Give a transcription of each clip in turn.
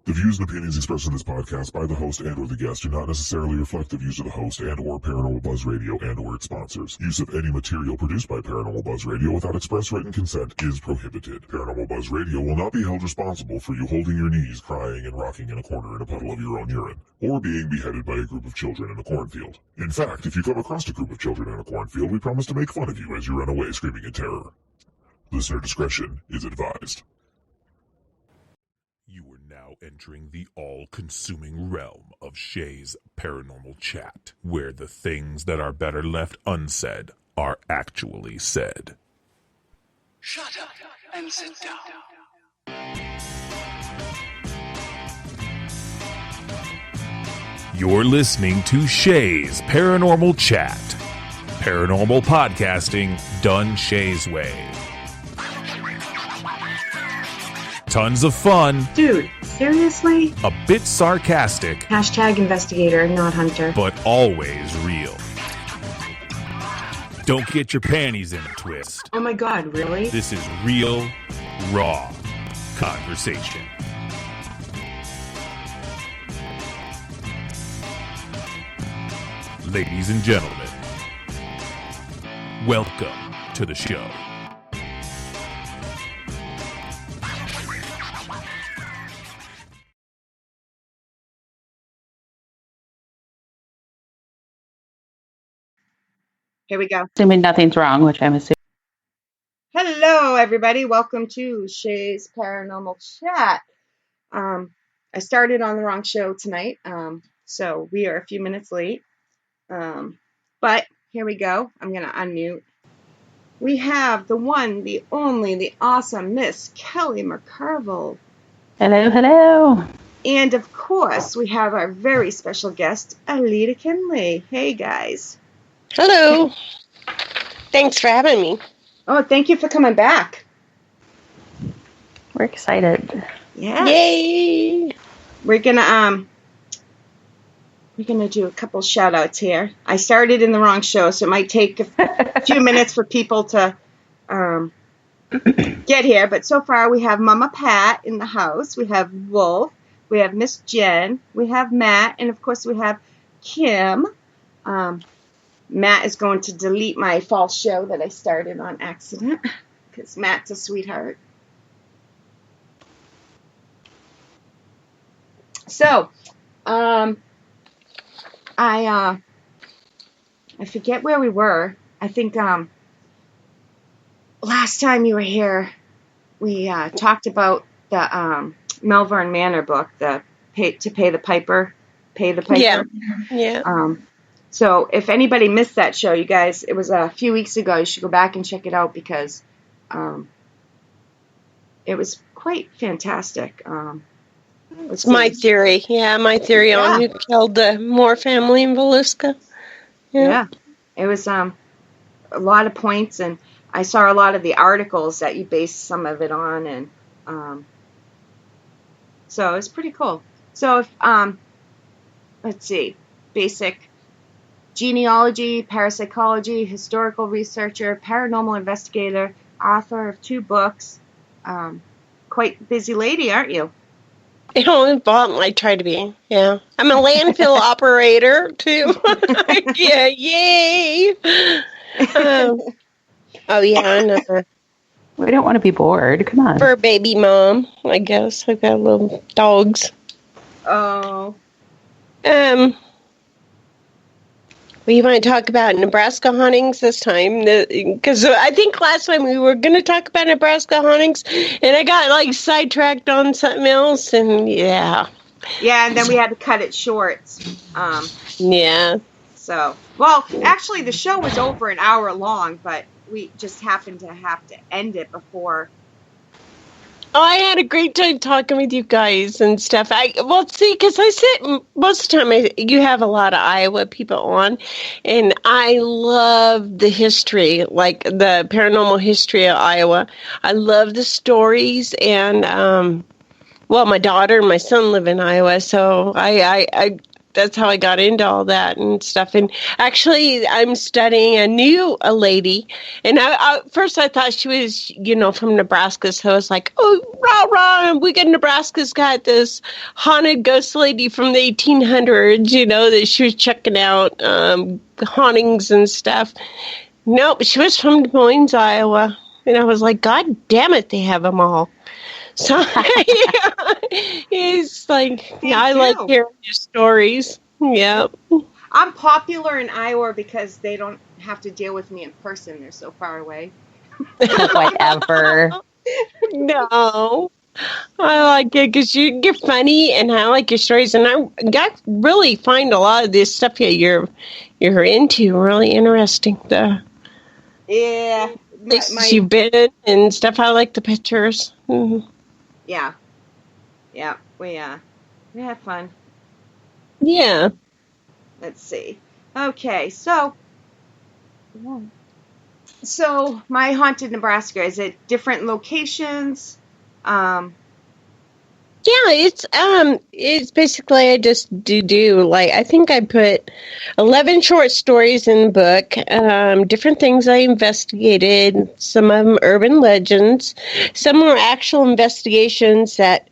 The views and opinions expressed in this podcast by the host and or the guest do not necessarily reflect the views of the host and or Paranormal Buzz Radio and or its sponsors. Use of any material produced by Paranormal Buzz Radio without express written consent is prohibited. Paranormal Buzz Radio will not be held responsible for you holding your knees, crying, and rocking in a corner in a puddle of your own urine, or being beheaded by a group of children in a cornfield. In fact, if you come across a group of children in a cornfield, we promise to make fun of you as you run away screaming in terror. Listener discretion is advised. You are now entering the all-consuming realm of Shay's Paranormal Chat, where the things that are better left unsaid are actually said. Shut up and sit down. You're listening to Shay's Paranormal Chat. Paranormal podcasting done Shay's way. Tons of fun. Dude, seriously? A bit sarcastic. Hashtag investigator, not hunter. But always real. Don't get your panties in a twist. Oh my god, really? This is real, raw conversation. Ladies and gentlemen, welcome to the show. Here we go. Assuming nothing's wrong, which I'm assuming. Hello, everybody. Welcome to Shay's Paranormal Chat. I started on the wrong show tonight, so we are a few minutes late. But here we go. I'm going to unmute. We have the one, the only, the awesome Miss Kelly McCarville. Hello, hello. And, of course, we have our very special guest, Ileata Kenley. Hey, guys. Hello. Thanks for having me. Oh, thank you for coming back. We're excited. Yeah. Yay. We're gonna do a couple shout outs here. I started in the wrong show, so it might take a few minutes for people to get here. But so far we have Mama Pat in the house. We have Wolf. We have Miss Jen. We have Matt. And, of course, we have Kim. Matt is going to delete my false show that I started on accident because Matt's a sweetheart. So, I forget where we were. I think last time you were here, we talked about the Melbourne Manor book, the Pay the Piper. Yeah. So if anybody missed that show, you guys, it was a few weeks ago. You should go back and check it out because it was quite fantastic. It's my theory. Yeah, my theory on who killed the Moore family in Villisca. Yeah. It was a lot of points, and I saw a lot of the articles that you based some of it on, and so it was pretty cool. So if let's see, basic. Genealogy, parapsychology, historical researcher, paranormal investigator, author of 2 books. Quite busy lady, aren't you? I try to be. Yeah. I'm a landfill operator, too. Yeah, yay! Yeah. We don't want to be bored. Come on. Fur baby mom, I guess. I've got little dogs. Oh. We want to talk about Nebraska hauntings this time, because I think last time we were going to talk about Nebraska hauntings, and I got sidetracked on something else, and yeah. Yeah, and then we had to cut it short. Yeah. So, well, actually, the show was over an hour long, but we just happened to have to end it before. Oh, I had a great time talking with you guys and stuff. Because I sit most of the time. You have a lot of Iowa people on, and I love the history, like the paranormal history of Iowa. I love the stories, and my daughter and my son live in Iowa, so I that's how I got into all that and stuff. And actually, I'm studying a lady. And first I thought she was, from Nebraska. So I was like, oh, rah, rah, Nebraska's got this haunted ghost lady from the 1800s, that she was checking out hauntings and stuff. Nope, she was from Des Moines, Iowa. And I was like, God damn it, they have them all. So he's like, I like hearing your stories. Yep. I'm popular in Iowa because they don't have to deal with me in person. They're so far away. Whatever. No. I like it because you're funny, and I like your stories, and I really find a lot of this stuff you're into really interesting. Yeah. Places you've been and stuff. I like the pictures. Mm-hmm. Yeah. Yeah. We had fun. Yeah. Let's see. Okay, so my haunted Nebraska, is it different locations? Yeah, it's basically I just do like I think I put 11 short stories in the book, different things I investigated, some of them urban legends, some were actual investigations that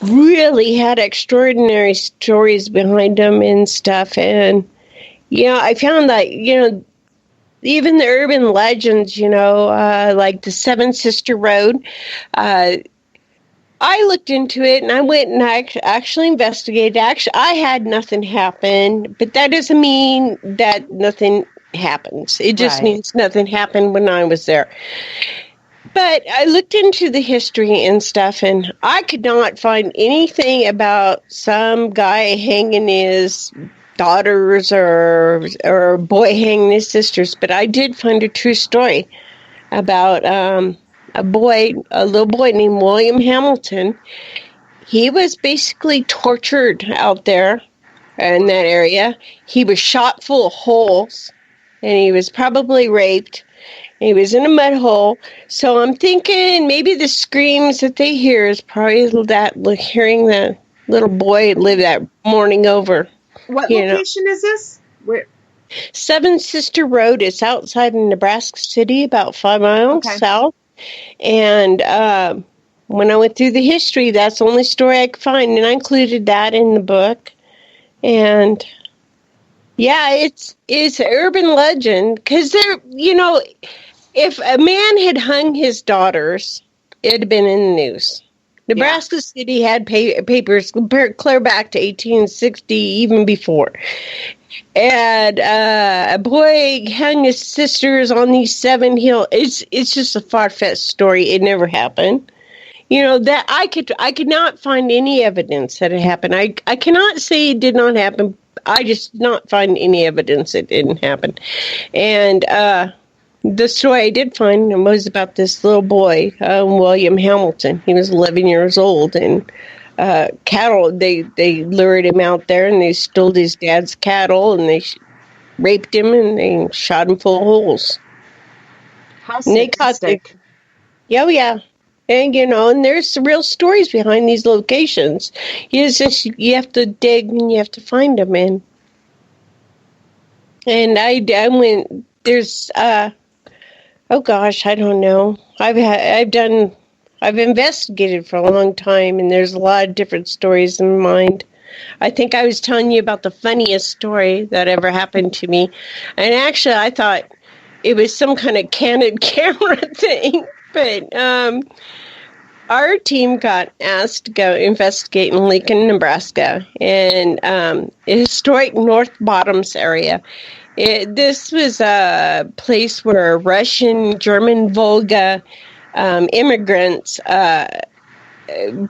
really had extraordinary stories behind them and stuff, and I found that even the urban legends, like the Seven Sister Road, I looked into it, and I went and I actually investigated. Actually, I had nothing happen, but that doesn't mean that nothing happens. It just means nothing happened when I was there. But I looked into the history and stuff, and I could not find anything about some guy hanging his daughters or a boy hanging his sisters. But I did find a true story about a little boy named William Hamilton. He was basically tortured out there in that area. He was shot full of holes, and he was probably raped. He was in a mud hole. So I'm thinking maybe the screams that they hear is probably hearing that little boy live that morning over. What location is this? Where? Seven Sister Road. It's outside of Nebraska City, about 5 miles south. And when I went through the history, that's the only story I could find, and I included that in the book. And yeah, it's an urban legend because if a man had hung his daughters, it'd have been in the news. Nebraska City had papers clear back to 1860, even before. And a boy hung his sisters on these 7 hills. It's just a far-fetched story. It never happened. That I could not find any evidence that it happened. I cannot say it did not happen. I just did not find any evidence it didn't happen. And the story I did find was about this little boy, William Hamilton. He was 11 years old, and cattle, they lured him out there, and they stole his dad's cattle, and they raped him, and they shot him full of holes. How sadistic. Yeah. And, and there's real stories behind these locations. You have to dig, and you have to find them, and I went, there's, oh gosh, I don't know. I've investigated for a long time, and there's a lot of different stories in mind. I think I was telling you about the funniest story that ever happened to me. And actually, I thought it was some kind of candid camera thing. But our team got asked to go investigate in Lincoln, Nebraska, and historic North Bottoms area. This was a place where Russian, German, Volga immigrants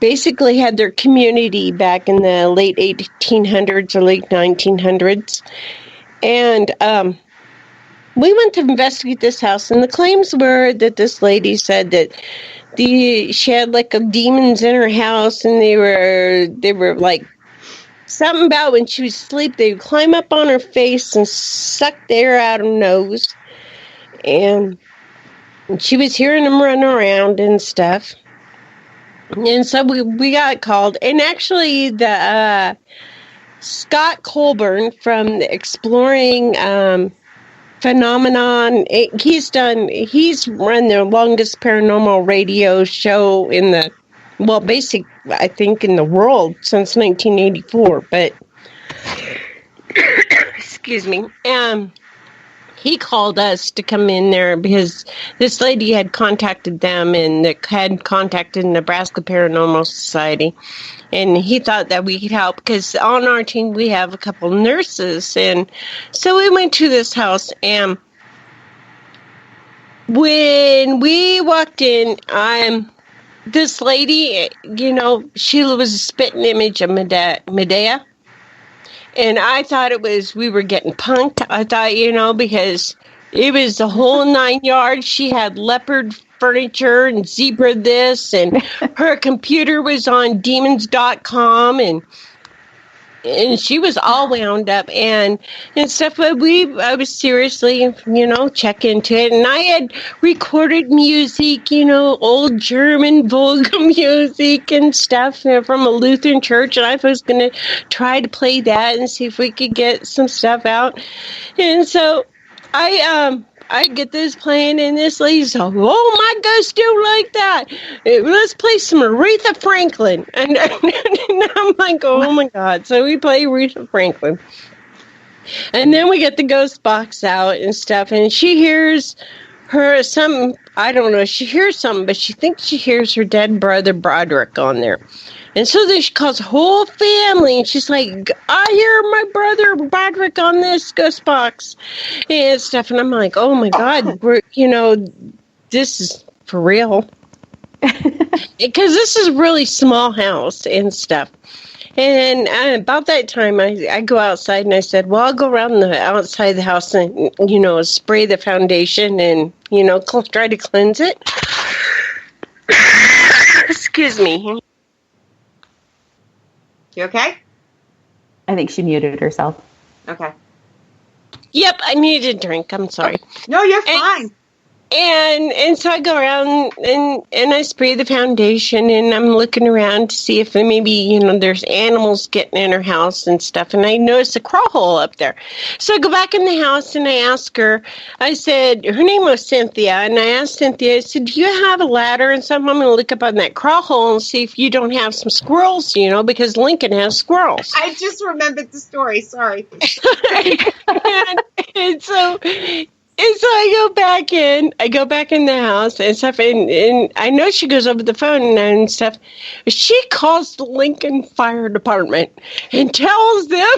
basically had their community back in the late 1800s or late 1900s. And we went to investigate this house, and the claims were that this lady said that she had like demons in her house, and they were like something about when she was asleep, they would climb up on her face and suck the air out of her nose. And she was hearing them run around and stuff. And so we got called. And actually, the Scott Colburn from the Exploring Phenomenon, he's run the longest paranormal radio show in the well, I think in the world since 1984. But excuse me. He called us to come in there because this lady had contacted them and had contacted Nebraska Paranormal Society. And he thought that we could help because on our team we have a couple nurses. And so we went to this house. And when we walked in, this lady, she was a spitting image of Medea. And I thought we were getting punked. I thought, because it was the whole 9 yards. She had leopard furniture and zebra this, and her computer was on demons.com, and she was all wound up and stuff. But I was seriously, check into it. And I had recorded music, old German Volga music and stuff from a Lutheran church. And I was going to try to play that and see if we could get some stuff out. And so I get this playing, and this lady's like, oh, my ghost don't like that. Let's play some Aretha Franklin. And I'm like, oh, my God. So we play Aretha Franklin. And then we get the ghost box out and stuff, and she hears I don't know, she hears something, but she thinks she hears her dead brother Broderick on there. And so then she calls the whole family, and she's like, I hear my brother Broderick on this ghost box and stuff. And I'm like, oh, my God, this is for real. Because this is a really small house and stuff. And about that time, I go outside, and I said, well, I'll go around the outside of the house and, spray the foundation and, try to cleanse it. Excuse me. You okay? I think she muted herself. Okay. Yep, I needed a drink. I'm sorry. No, you're fine. And so I go around and I spray the foundation, and I'm looking around to see if maybe, there's animals getting in her house and stuff. And I noticed a crawl hole up there. So I go back in the house and I ask her, I said, her name was Cynthia. And I asked Cynthia, I said, do you have a ladder and something? I'm going to look up on that crawl hole and see if you don't have some squirrels, because Lincoln has squirrels. I just remembered the story. Sorry. and so I go back in the house and stuff, and I know she goes over the phone and stuff. She calls the Lincoln Fire Department and tells them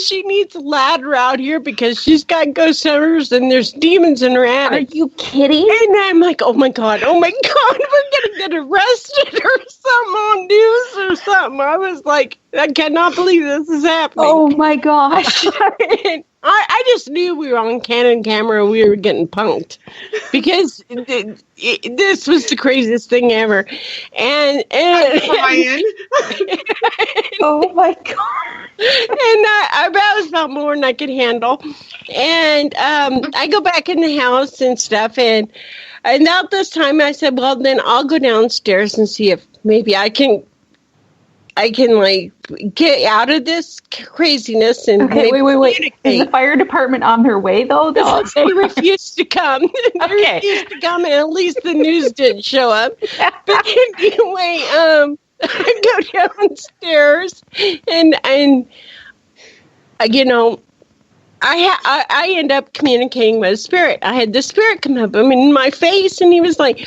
she needs a ladder out here because she's got ghost hunters and there's demons in her attic. Are you kidding? And I'm like, oh my God, we're going to get arrested or something on news or something. I was like, I cannot believe this is happening. Oh my gosh. I just knew we were on Canon camera and we were getting punked because this was the craziest thing ever. And oh my God. And that was about more than I could handle. And I go back in the house and stuff. And about this time I said, well, then I'll go downstairs and see if maybe I can like get out of this craziness and okay, wait. Is the fire department on their way though? They refused to come. Okay. Refused to come, and at least the news didn't show up. But anyway, I go downstairs and I end up communicating with a spirit. I had the spirit come up in my face, and he was like,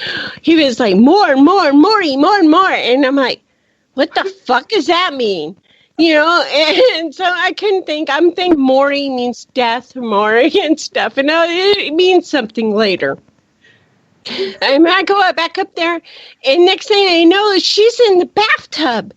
more, and I'm like, what the fuck does that mean? And so I couldn't think. I'm thinking Maury means death, Maury and stuff, and it means something later. And I go back up there, and next thing I know, she's in the bathtub.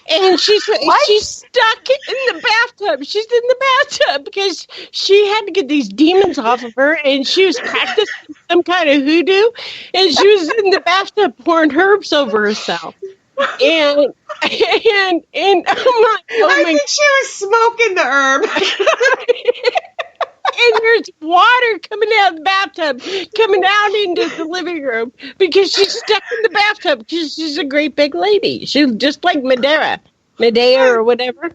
And she's stuck in the bathtub. She's in the bathtub because she had to get these demons off of her, and she was practicing some kind of hoodoo, and she was in the bathtub pouring herbs over herself. And I'm like, I think she was smoking the herb. And there's water coming out of the bathtub, coming out into the living room because she's stuck in the bathtub because she's a great big lady. She's just like Medea or whatever.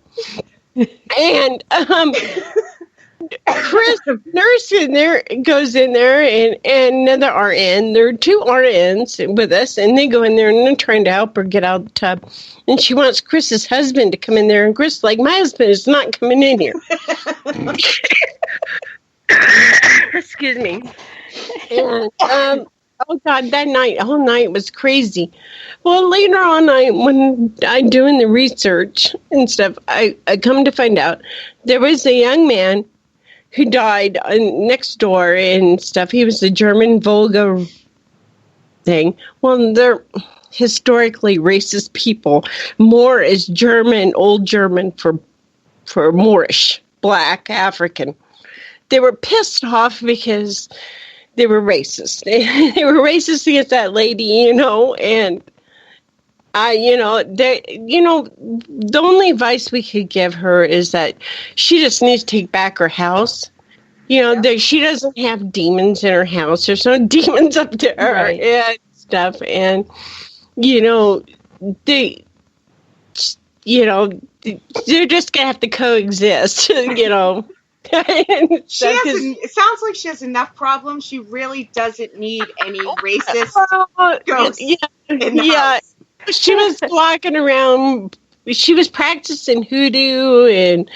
And Chris, nurse in there, goes in there, and another RN. There are two RNs with us, and they go in there, and they're trying to help her get out of the tub. And she wants Chris's husband to come in there, and Chris is like, my husband is not coming in here. Excuse me. And, oh, God, that night, whole night was crazy. Well, later on, when I'm doing the research and stuff, I come to find out there was a young man who died next door and stuff. He was the German Volga thing. Well, they're historically racist people. Moor is German, old German for Moorish, black, African. They were pissed off because they were racist. They were racist against that lady, and the only advice we could give her is that she just needs to take back her house. She doesn't have demons in her house. There's no demons up there and stuff. And, they're just going to have to coexist, It sounds like she has enough problems. She really doesn't need any racist ghosts in the house. She was walking around. She was practicing hoodoo, and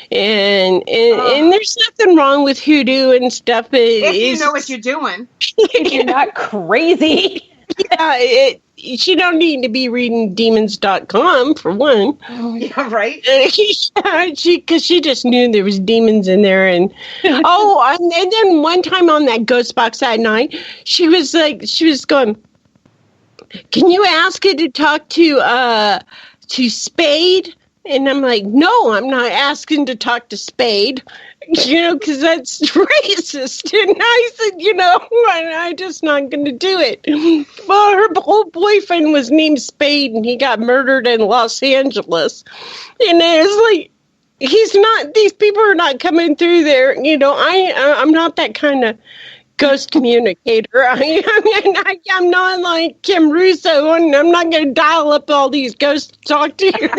there's nothing wrong with hoodoo and stuff. If you know what you're doing, you're not crazy. Yeah, she don't need to be reading demons.com for one. Yeah, right. Because she just knew there was demons in there, and and then one time on that ghost box that night, she was going, can you ask it to talk to Spade? And I'm like, no, I'm not asking to talk to Spade, because that's racist. And I said, I'm just not going to do it. Well, her old boyfriend was named Spade, and he got murdered in Los Angeles. And it's like, these people are not coming through there. I'm not that kind of ghost communicator. I'm not like Kim Russo, and I'm not going to dial up all these ghosts to talk to you.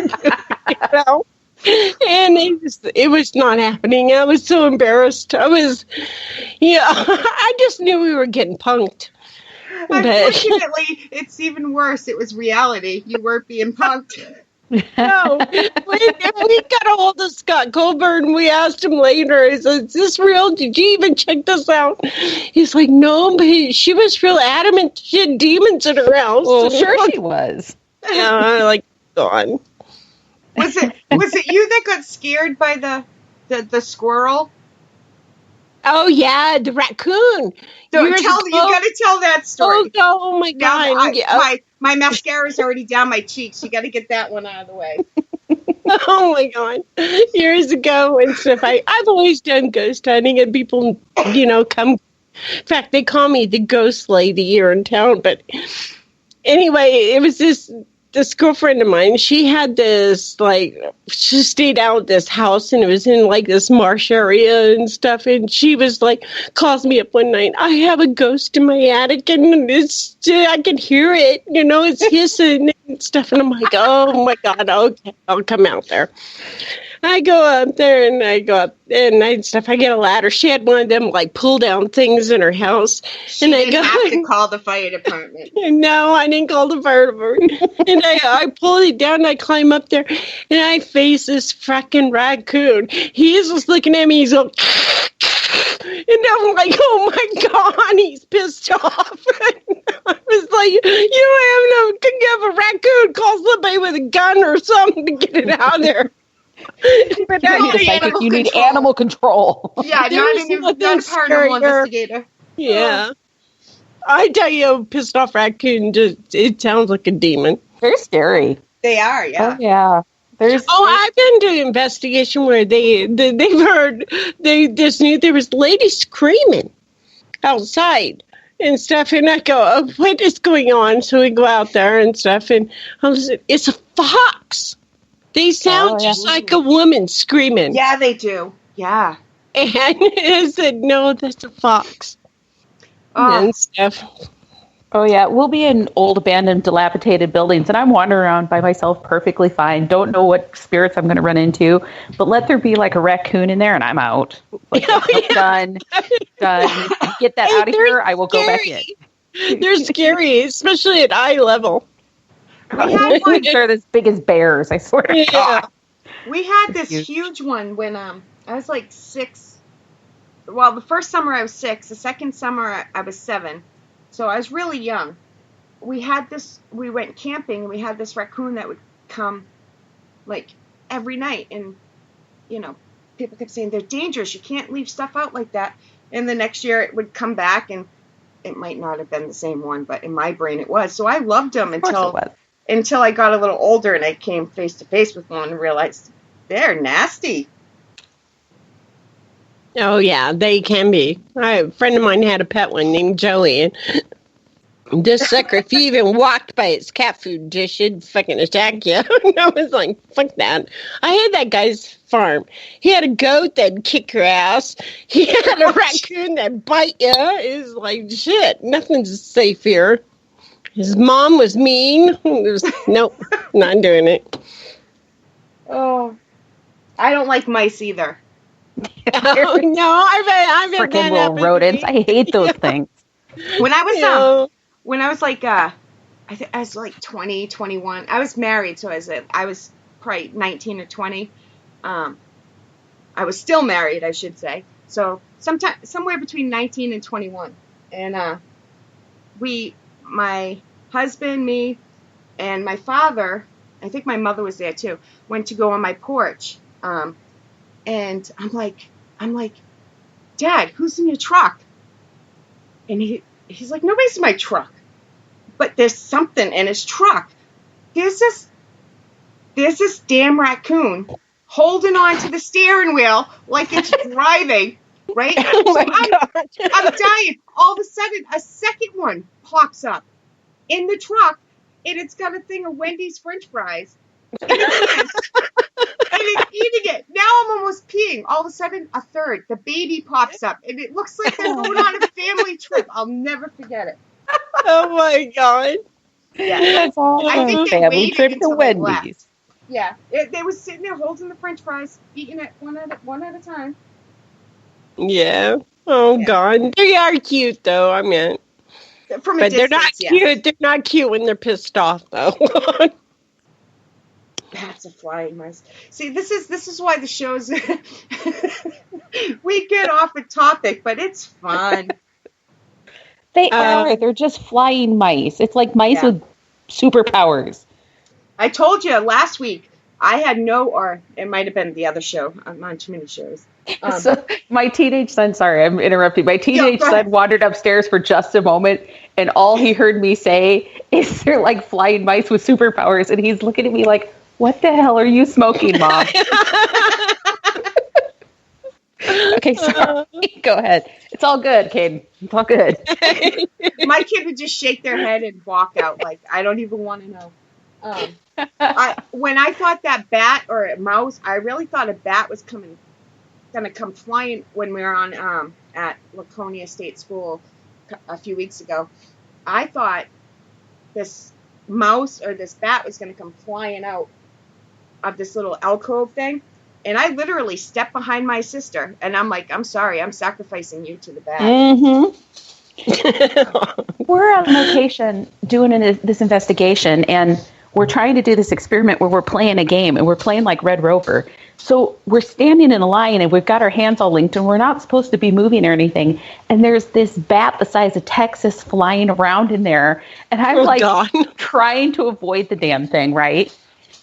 And it was not happening. I was so embarrassed. I just knew we were getting punked. Unfortunately, it's even worse. It was reality. You weren't being punked. No, we got a hold of Scott Colbert, and we asked him later, I said, is this real? Did you even check this out? He's like, no, but she was real adamant she had demons in her house. Well, sure she was. Yeah, gone. Was it you that got scared by the squirrel? Oh yeah, the raccoon. You got to tell that story. Oh my God! My mascara's already down my cheeks. You got to get that one out of the way. Oh my God! Years ago and stuff. I've always done ghost hunting, and people, come. In fact, they call me the ghost lady here in town. But anyway, it was this girlfriend of mine. She had this she stayed out at this house, and it was in this marsh area and stuff. And she was calls me up one night. I have a ghost in my attic, and I can hear it. It's hissing and stuff. And I'm like, oh my God, okay, I'll come out there. I go up there, and I go up and I get a ladder. She had one of them pull down things in her house. She didn't have to call the fire department. No, I didn't call the fire department. And I pull it down, and I climb up there, and I face this frickin' raccoon. He's just looking at me. He's like, and I'm like, oh my God, he's pissed off. I was like, you don't have a raccoon. Call somebody with a gun or something to get it out of there. But you need animal control. Yeah, not a paranormal investigator. Yeah. I tell you, pissed off raccoon, it sounds like a demon. They're scary. They are, yeah. Oh, yeah. I've been to an investigation where they've heard, they just knew there was ladies screaming outside and stuff. And I go, oh, what is going on? So we go out there and stuff, and I listen, it's a fox. They sound just like a woman screaming. Yeah, they do. Yeah. And I said, no, that's a fox. And stuff. Oh, yeah. We'll be in old, abandoned, dilapidated buildings, and I'm wandering around by myself perfectly fine. Don't know what spirits I'm going to run into, but let there be like a raccoon in there, and I'm out. Like, done. You get that out of here, I will go back in. They're scary, especially at eye level. We had one. They're as big as bears, I swear to God. We had this huge one when I was like 6. Well, the first summer I was 6. The second summer I was 7. So I was really young. We went camping, and we had this raccoon that would come like every night. And, people kept saying, they're dangerous. You can't leave stuff out like that. And the next year it would come back, and it might not have been the same one, but in my brain it was. So I loved them until I got a little older and I came face to face with one and realized they're nasty. Oh, yeah, they can be. A friend of mine had a pet one named Joey, and this sucker, if you even walked by its cat food dish, it'd fucking attack you. And I was like, fuck that. I had that guy's farm. He had a goat that'd kick your ass. He had a raccoon that'd bite you. It was like, shit, nothing's safe here. His mom was mean. Nope, not doing it. Oh, I don't like mice either. Oh, no, I've been freaking little rodents. I hate those things. When I was like I was like 20, 21. I was married, so I was probably 19 or 20. I was still married, I should say. So somewhere between 19 and 21. And my husband, me, and my father, I think my mother was there too, went to go on my porch. And I'm like, Dad, who's in your truck? And he's like, nobody's in my truck. But there's something in his truck. There's this damn raccoon holding on to the steering wheel like it's driving, right? Oh my God. I'm dying. All of a sudden, a second one pops up in the truck, and it's got a thing of Wendy's French fries. And it's eating it. Now I'm almost peeing. All of a sudden, a third. The baby pops up, and it looks like they're going on a family trip. I'll never forget it. Oh my God. Yeah, That's all. I think they Family waited trip to until they left. Wendy's. Yeah, they was sitting there holding the French fries, eating it one at a time. Yeah. Oh Yeah. God. They are cute though. I mean, From a but distance, they're not yeah. cute. They're not cute when they're pissed off though. Bats of flying mice. See, this is why the shows we get off a topic, but it's fun. They are. They're just flying mice. It's like mice with superpowers. I told you last week I had or it might have been the other show. I'm on too many shows. So my teenage son, sorry, I'm interrupting. My teenage son wandered upstairs for just a moment, and all he heard me say is they're like flying mice with superpowers. And he's looking at me like, what the hell are you smoking, Mom? Okay, sorry. Go ahead. It's all good, Caden. It's all good. My kid would just shake their head and walk out like, I don't even want to know. When I thought that bat or a mouse, I really thought a bat was going to come flying when we were on at Laconia State School a few weeks ago. I thought this mouse or this bat was going to come flying out of this little alcove thing. And I literally stepped behind my sister, and I'm like, I'm sorry, I'm sacrificing you to the bat. Mm-hmm. We're on location doing this investigation, and we're trying to do this experiment where we're playing a game, and we're playing like Red Rover. So we're standing in a line, and we've got our hands all linked, and we're not supposed to be moving or anything. And there's this bat the size of Texas flying around in there, and I'm trying to avoid the damn thing, right?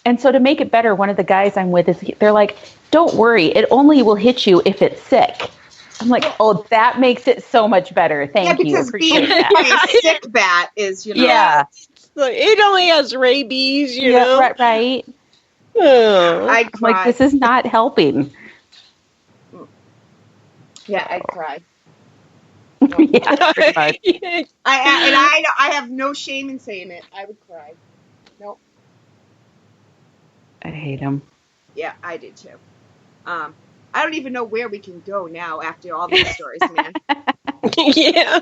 And so to make it better, one of the guys I'm with they're like, don't worry, it only will hit you if it's sick. I'm like, oh, that makes it so much better. Thank you. Appreciate that. A sick bat is, Yeah. It only has rabies, you know. Right. I'd cry. I'm like, this is not helping. Yeah, I'd cry. Yeah, pretty much. I have no shame in saying it. I would cry. Nope. I hate him. Yeah, I did too. I don't even know where we can go now after all these stories, man. Yeah.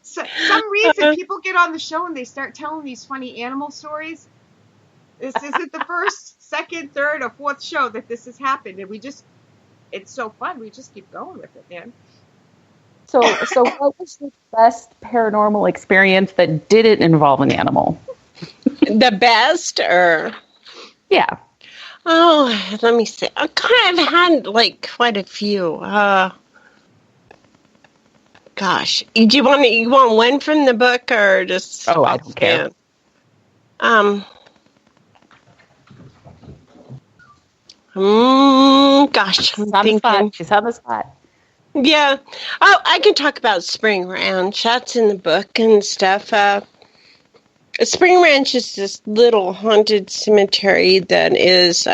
So, some reason people get on the show and they start telling these funny animal stories. This isn't the first, second, third, or fourth show that this has happened, and it's so fun. We just keep going with it, man. So what was the best paranormal experience that didn't involve an animal? The best, or Yeah. oh, let me see. I kind of had like quite a few. Gosh, you want one from the book or just? Oh, I don't care. Gosh, I'm She's on the thinking. spot. She's on the spot. Yeah. Oh, I can talk about Spring Ranch. That's in the book and stuff. Spring Ranch is this little haunted cemetery that is,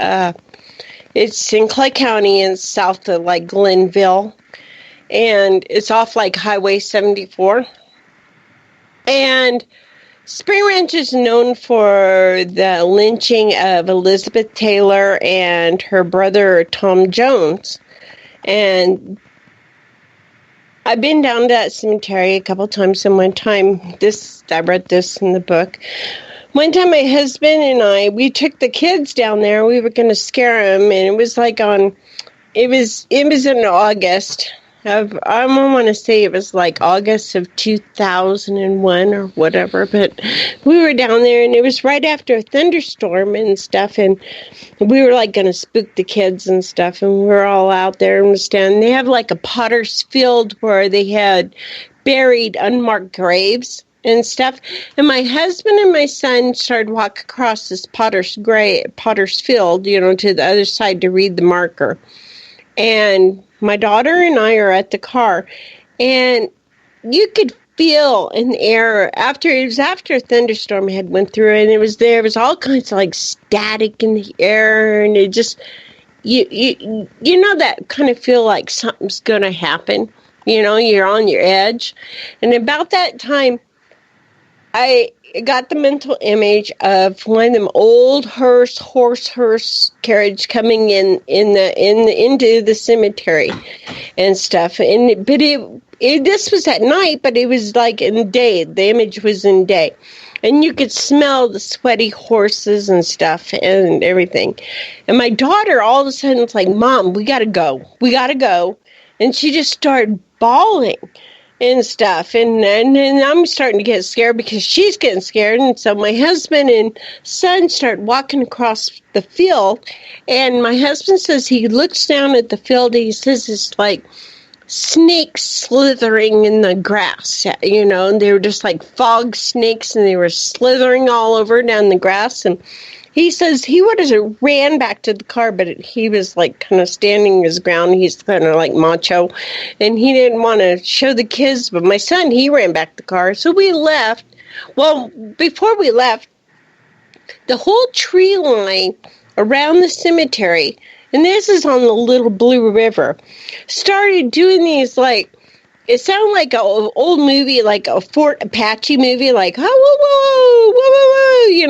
it's in Clay County and south of like Glenville. And it's off like Highway 74. And Spring Ranch is known for the lynching of Elizabeth Taylor and her brother Tom Jones. And I've been down to that cemetery a couple times, and one time, I read this in the book. One time my husband and we took the kids down there. We were going to scare them, and it was like it was in August. I want to say it was like August of 2001 or whatever, but we were down there, and it was right after a thunderstorm and stuff, and we were like going to spook the kids and stuff, and we were all out there and standing. They have like a potter's field where they had buried unmarked graves and stuff, and my husband and my son started walking across this potter's field, to the other side to read the marker, and my daughter and I are at the car, and you could feel in the air after a thunderstorm had went through, and there was all kinds of like static in the air, and it just you know that kind of feel like something's gonna happen. You're on your edge, and about that time, I got the mental image of one of them old horse carriage coming into the cemetery and stuff. But this was at night, but it was like in day. The image was in day, and you could smell the sweaty horses and stuff and everything. And my daughter all of a sudden was like, "Mom, we gotta go," and she just started bawling and stuff, and then I'm starting to get scared because she's getting scared, and so my husband and son start walking across the field, and my husband says he looks down at the field, and he says it's like snakes slithering in the grass, and they were just like fog snakes, and they were slithering all over down the grass, and he says he would have ran back to the car, but he was like kind of standing his ground. He's kind of like macho, and he didn't want to show the kids. But my son, he ran back to the car. So we left. Well, before we left, the whole tree line around the cemetery, and this is on the Little Blue River, started doing these like, it sounded like an old movie, like a Fort Apache movie, like, oh, whoa, whoa, whoa,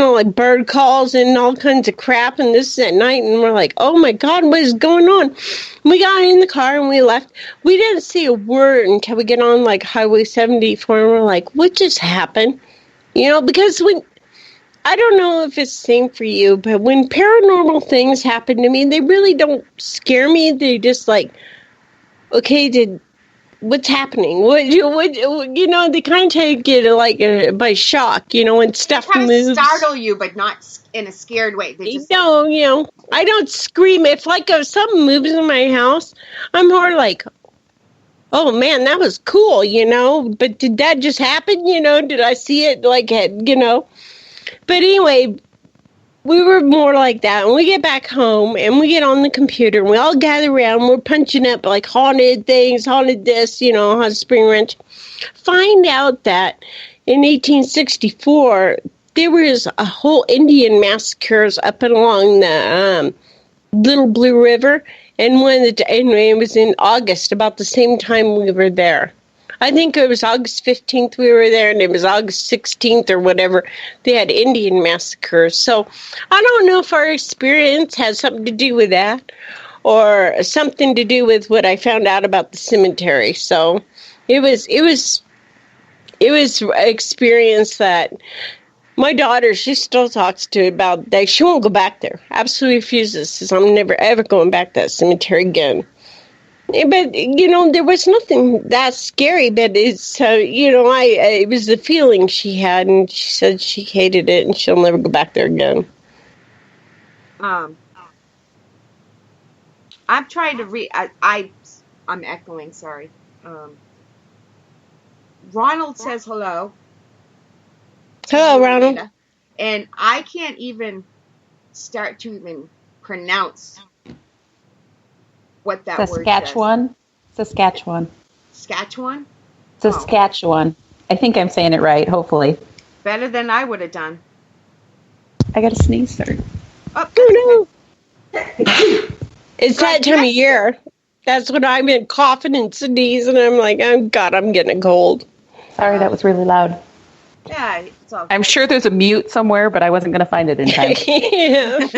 whoa, like bird calls and all kinds of crap. And this is at night, and we're like, oh my God, what is going on? We got in the car and we left. We didn't see a word until we get on like Highway 74, and we're like, what just happened? Because I don't know if it's the same for you, but when paranormal things happen to me, they really don't scare me. They just like, okay, what's happening? They kind of take it like by shock, when stuff kind moves. Of startle you, but not in a scared way. They just I don't scream. If something moves in my house, I'm more like, oh man, that was cool, but did that just happen? Did I see it But anyway, we were more like that. And we get back home and we get on the computer and we all gather around. We're punching up like haunted things, haunted this, haunted Spring Ranch. Find out that in 1864, there was a whole Indian massacres up and along the Little Blue River. And it was in August, about the same time we were there. I think it was August 15th we were there, and it was August 16th or whatever. They had Indian massacres. So I don't know if our experience has something to do with that or something to do with what I found out about the cemetery. So It was an experience that my daughter, she still talks to about that. She won't go back there. Absolutely refuses. Says, I'm never, ever going back to that cemetery again. But, there was nothing that scary, but it's, it was the feeling she had, and she said she hated it, and she'll never go back there again. I'm trying to read, I'm echoing, sorry. Ronald says hello. Hello, Ronald. And I can't even start to even pronounce what that word Saskatchewan? says. Saskatchewan. Saskatchewan? Saskatchewan. I think I'm saying it right, hopefully. Better than I would have done. I got to sneeze, sir. Oh, no. It's that time of year. That's when I've been coughing and sneezing, and I'm like, oh, God, I'm getting a cold. Sorry, that was really loud. Yeah, it's all good. I'm sure there's a mute somewhere, but I wasn't going to find it in time. Yeah.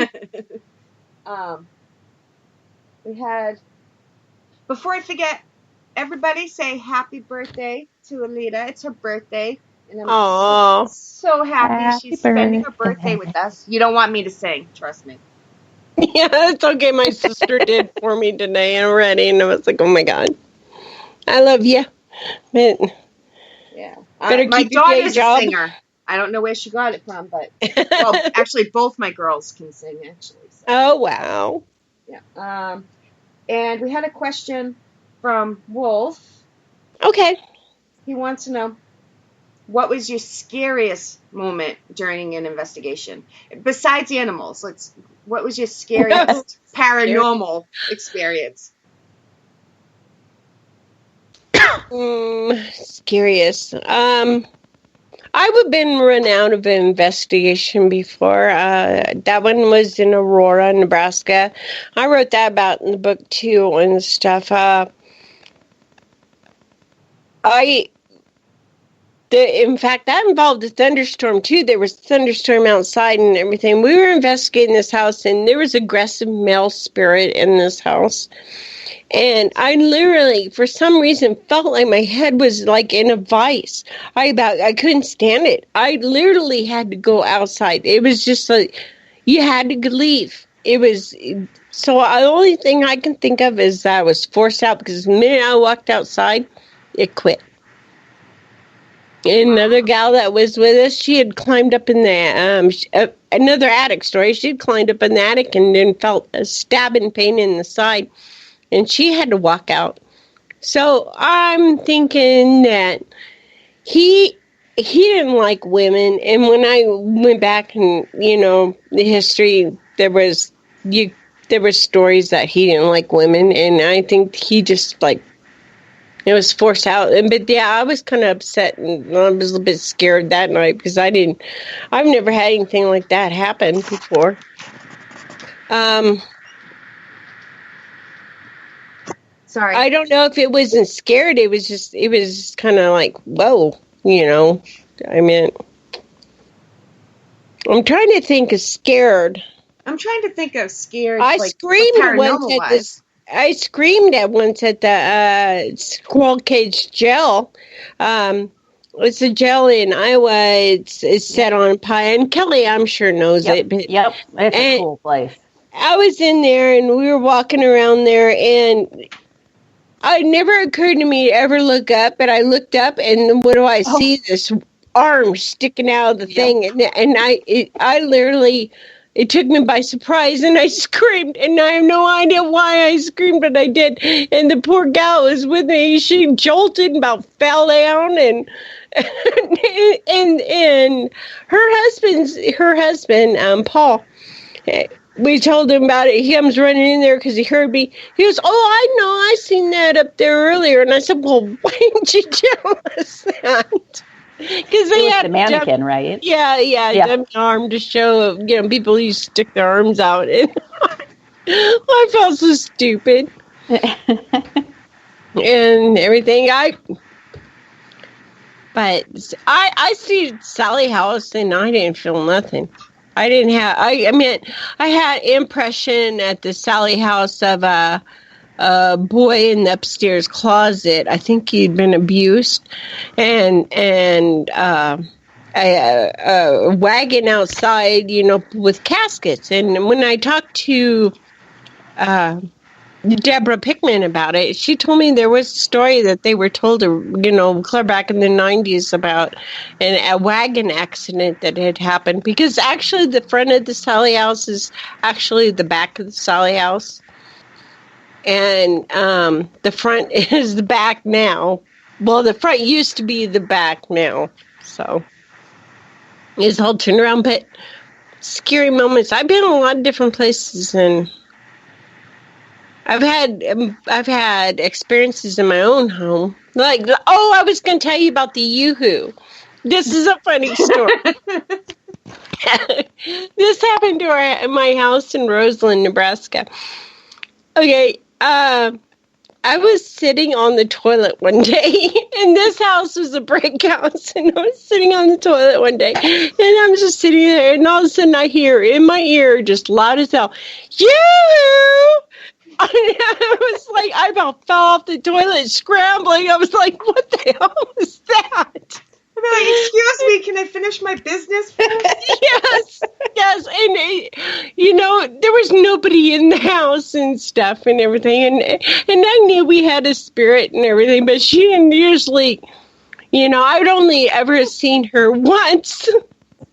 We had, before I forget, everybody say happy birthday to Alita. It's her birthday. And I'm so happy she's spending her birthday with us. You don't want me to sing, trust me. Yeah, it's okay. My sister did for me today already, and I was like, oh my God. I love you. But yeah. My daughter's a singer. I don't know where she got it from, but well, actually, both my girls can sing, actually. So. Oh, wow. Yeah. And we had a question from Wolf. Okay. He wants to know, what was your scariest moment during an investigation? Besides the animals, what was your scariest paranormal experience? Scariest. I've been run out of an investigation before. That one was in Aurora, Nebraska. I wrote that about in the book too and stuff. In fact, that involved a thunderstorm too. There was a thunderstorm outside and everything. We were investigating this house, and there was aggressive male spirit in this house. And I literally, for some reason, felt like my head was like in a vice. I couldn't stand it. I literally had to go outside. It was just like, you had to leave. It was, so the only thing I can think of is that I was forced out, because the minute I walked outside, it quit. And another gal that was with us, she had climbed up in the, another attic story, she had climbed up in the attic and then felt a stabbing pain in the side. And she had to walk out. So I'm thinking that he didn't like women. And when I went back and, the history, there was stories that he didn't like women. And I think he just it was forced out. But yeah, I was kind of upset, and I was a bit scared that night because I've never had anything like that happen before. Sorry. I don't know if it wasn't scared. It was kind of like, whoa, I mean, I'm trying to think of scared. I'm trying to think of scared. I screamed at once at the squirrel cage jail. It's a jail in Iowa. It's set on a pie, and Kelly, I'm sure, knows it. But, yep, it's a cool place. I was in there, and we were walking around there, and it never occurred to me to ever look up, but I looked up, and what do I see? This arm sticking out of the thing, and I literally, it took me by surprise, and I screamed, and I have no idea why I screamed, but I did. And the poor gal was with me. She jolted and about fell down, and and her husband, Paul. We told him about it. He comes running in there because he heard me. He goes, "Oh, I know. I seen that up there earlier." And I said, "Well, why didn't you tell us that?" Because they had the mannequin, right? Yeah. An arm to show, people used to stick their arms out. And I felt so stupid and everything. But I see Sally House, and I didn't feel nothing. I didn't have, I had impression at the Sally House of a boy in the upstairs closet. I think he'd been abused, and a wagon outside, with caskets. And when I talked to Deborah Pickman about it, she told me there was a story that they were told, clear back in the 90s about a wagon accident that had happened. Because actually the front of the Sally house is actually the back of the Sally house. And the front is the back now. Well, the front used to be the back now. So it's all turned around. But scary moments. I've been in a lot of different places, and I've had experiences in my own home. Like, I was going to tell you about the Yoo-hoo. This is a funny story. This happened to my house in Roseland, Nebraska. Okay, I was sitting on the toilet one day, and this house was a brick house, and I was sitting on the toilet one day, and I'm just sitting there, and all of a sudden I hear in my ear, just loud as hell, "You!" I was like, I about fell off the toilet scrambling. I was like, what the hell was that? I'm like, excuse me, can I finish my business first? Yes. And, there was nobody in the house and stuff and everything. And I knew we had a spirit and everything, but she didn't usually, I'd only ever seen her once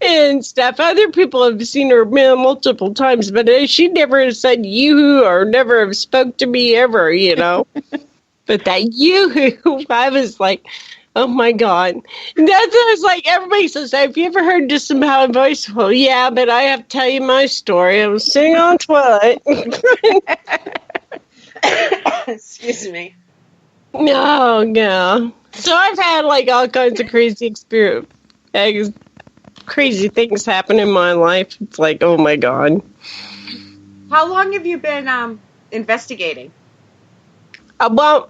and stuff. Other people have seen her multiple times, but she never said you or never have spoke to me ever, But that you, I was like, oh my God. That's like, everybody says, have you ever heard disemboweled voice? Well, yeah, but I have to tell you my story. I was sitting on the toilet. Excuse me. No, yeah. So I've had like all kinds of crazy crazy things happen in my life. It's like, oh my God. How long have you been investigating? Well,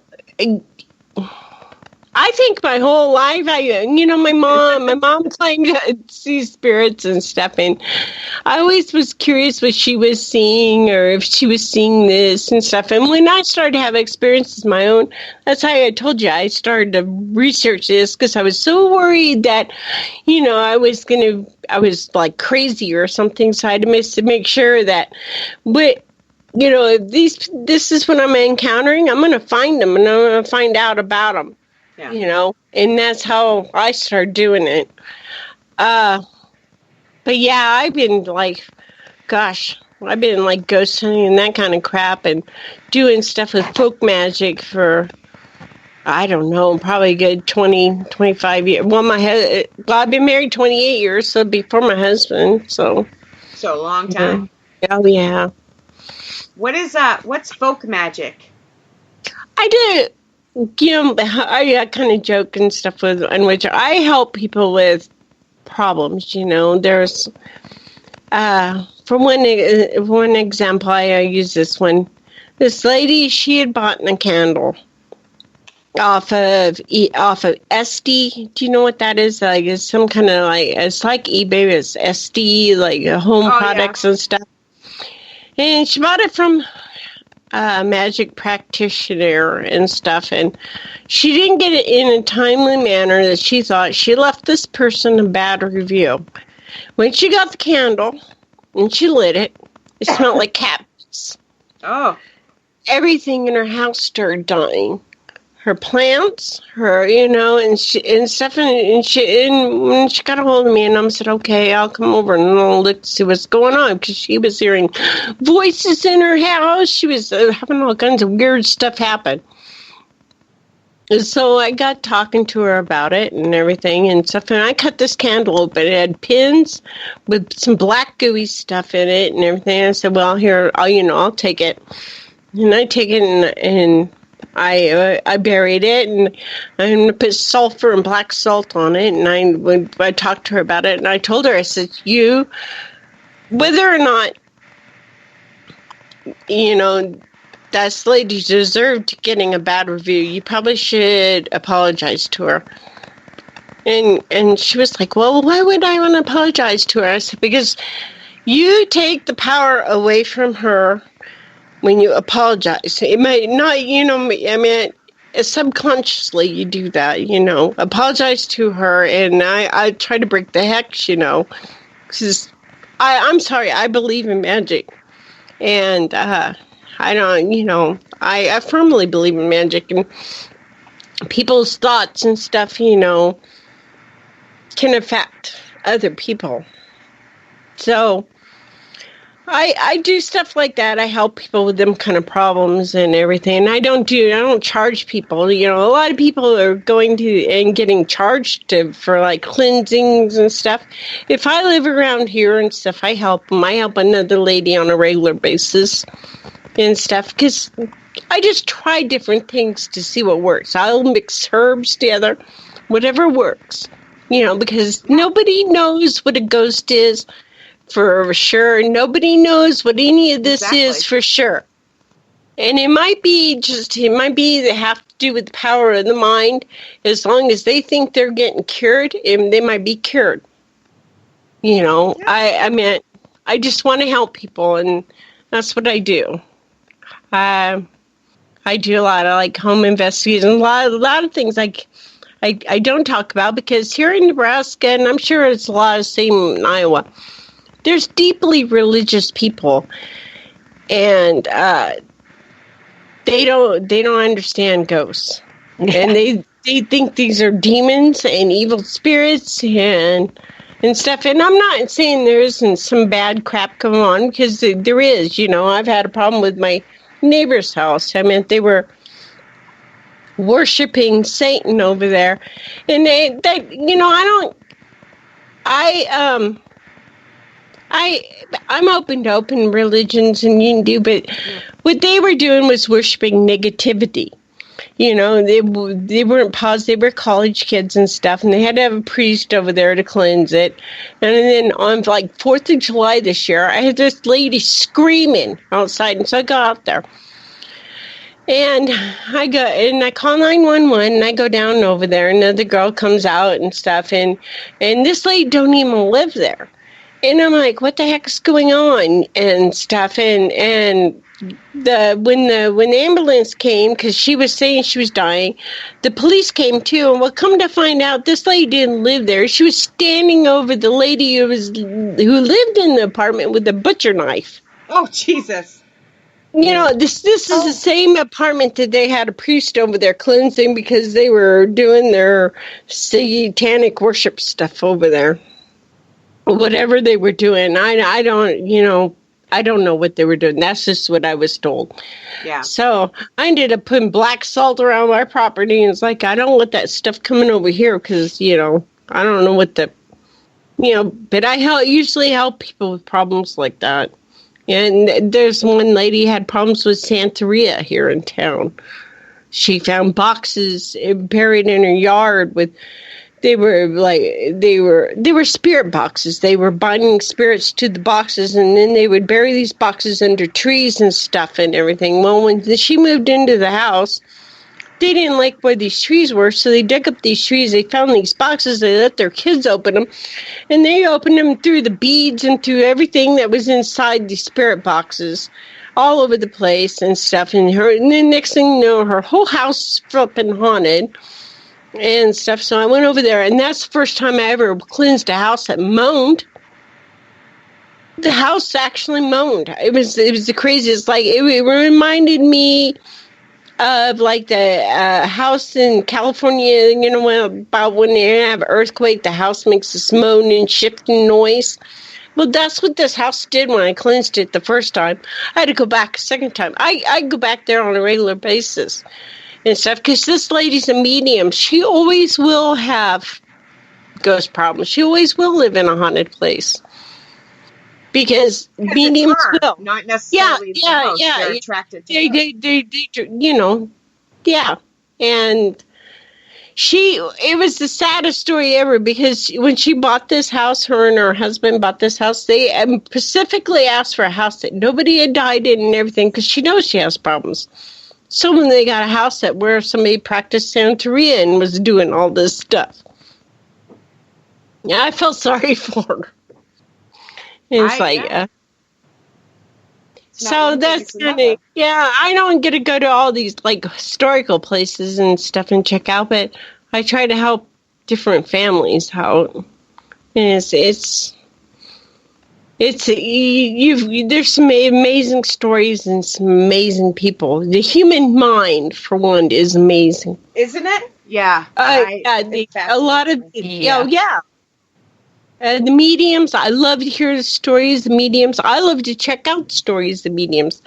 I think my whole life, my mom claimed to see spirits and stuff, and I always was curious what she was seeing or if she was seeing this and stuff. And when I started to have experiences of my own, that's how I told you I started to research this because I was so worried that, I was like crazy or something. So I had to make sure that, if this is what I'm encountering, I'm going to find them and I'm going to find out about them. Yeah. And that's how I started doing it. But yeah, I've been like ghost hunting and that kind of crap and doing stuff with folk magic for, I don't know, probably a good 20, 25 years. Well, I've been married 28 years, so before my husband, so. So a long time. Oh, yeah. What's folk magic? I do. I kind of joke and stuff in which I help people with problems. There's for one example, I use this one. This lady, she had bought a candle off of SD. Do you know what that is? Like, it's some kind of it's like eBay. It's SD, like home products and stuff. And she bought it from magic practitioner and stuff, and she didn't get it in a timely manner that she thought. She left this person a bad review. When she got the candle and she lit it, it smelled like cat piss. Oh. Everything in her house started dying. Her plants, and stuff, and she got a hold of me, and I said, okay, I'll come over and I'll look to see what's going on, because she was hearing voices in her house. She was having all kinds of weird stuff happen. And so I got talking to her about it and everything and stuff, and I cut this candle open. It had pins with some black gooey stuff in it and everything. I said, well, here, I'll take it. And I take it and I buried it, and I put sulfur and black salt on it, and I talked to her about it, and I told her, I said, whether or not, that lady deserved getting a bad review, you probably should apologize to her. And she was like, well, why would I want to apologize to her? I said, because you take the power away from her when you apologize. It might not, I mean, subconsciously you do that, apologize to her, and I try to break the hex, because I'm sorry, I believe in magic, and I don't, I firmly believe in magic, and people's thoughts and stuff, can affect other people. So I do stuff like that. I help people with them kind of problems and everything. And I don't charge people. A lot of people are going to and getting charged for like cleansings and stuff. If I live around here and stuff, I help them. I help another lady on a regular basis and stuff, because I just try different things to see what works. I'll mix herbs together, whatever works, because nobody knows what a ghost is for sure. Nobody knows what any of this is for sure. And it might be they have to do with the power of the mind. As long as they think they're getting cured, and they might be cured. Yeah. I mean, I just want to help people, and that's what I do. I do a lot of like home investigating, a lot of things like I don't talk about, because here in Nebraska, and I'm sure it's a lot of the same in Iowa, there's deeply religious people, and they don't understand ghosts, and they think these are demons and evil spirits and stuff. And I'm not saying there isn't some bad crap going on, because there is. I've had a problem with my neighbor's house. I mean, they were worshiping Satan over there, and I'm open to open religions, and you can do, but what they were doing was worshiping negativity. They weren't positive. They were college kids and stuff, and they had to have a priest over there to cleanse it. And then on like 4th of July this year, I had this lady screaming outside, and so I got out there. And I call 911, and I go down over there, and another girl comes out and stuff, and this lady don't even live there. And I'm like, what the heck's going on and stuff? And when the ambulance came, because she was saying she was dying, the police came too. And well, come to find out, this lady didn't live there. She was standing over the lady who lived in the apartment with a butcher knife. Oh, Jesus. This is the same apartment that they had a priest over there cleansing, because they were doing their satanic worship stuff over there. Whatever they were doing, I don't know what they were doing. That's just what I was told. Yeah. So I ended up putting black salt around my property, and it's like, I don't want that stuff coming over here, because, I don't know what but I usually help people with problems like that. And there's one lady had problems with Santeria here in town. She found boxes buried in her yard with, they were spirit boxes. They were binding spirits to the boxes, and then they would bury these boxes under trees and stuff and everything. Well, when she moved into the house, they didn't like where these trees were, so they dug up these trees. They found these boxes. They let their kids open them, and they opened them through the beads and through everything that was inside the spirit boxes, all over the place and stuff. And then next thing you know, her whole house is flipping haunted and stuff. So I went over there, and that's the first time I ever cleansed a house that moaned. The house actually moaned. It was the craziest. Like, it reminded me of like the house in California, about when they have an earthquake, the house makes this moaning, shifting noise. Well, that's what this house did when I cleansed it the first time. I had to go back a second time. I go back there on a regular basis and stuff, because this lady's a medium. She always will have ghost problems. She always will live in a haunted place. Because mediums will. Not necessarily they're attracted to they yeah. And it was the saddest story ever, because when she bought this house, her and her husband bought this house, they specifically asked for a house that nobody had died in and everything, because she knows she has problems. So when they got a house where somebody practiced Santeria and was doing all this stuff, yeah, I felt sorry for her. It's So that's kind of, yeah, I don't get to go to all these like historical places and stuff and check out, but I try to help different families out. And there's some amazing stories and some amazing people. The human mind, for one, is amazing. Isn't it? Yeah. A lot of, the mediums, I love to hear the stories, the mediums. I love to check out stories, the mediums.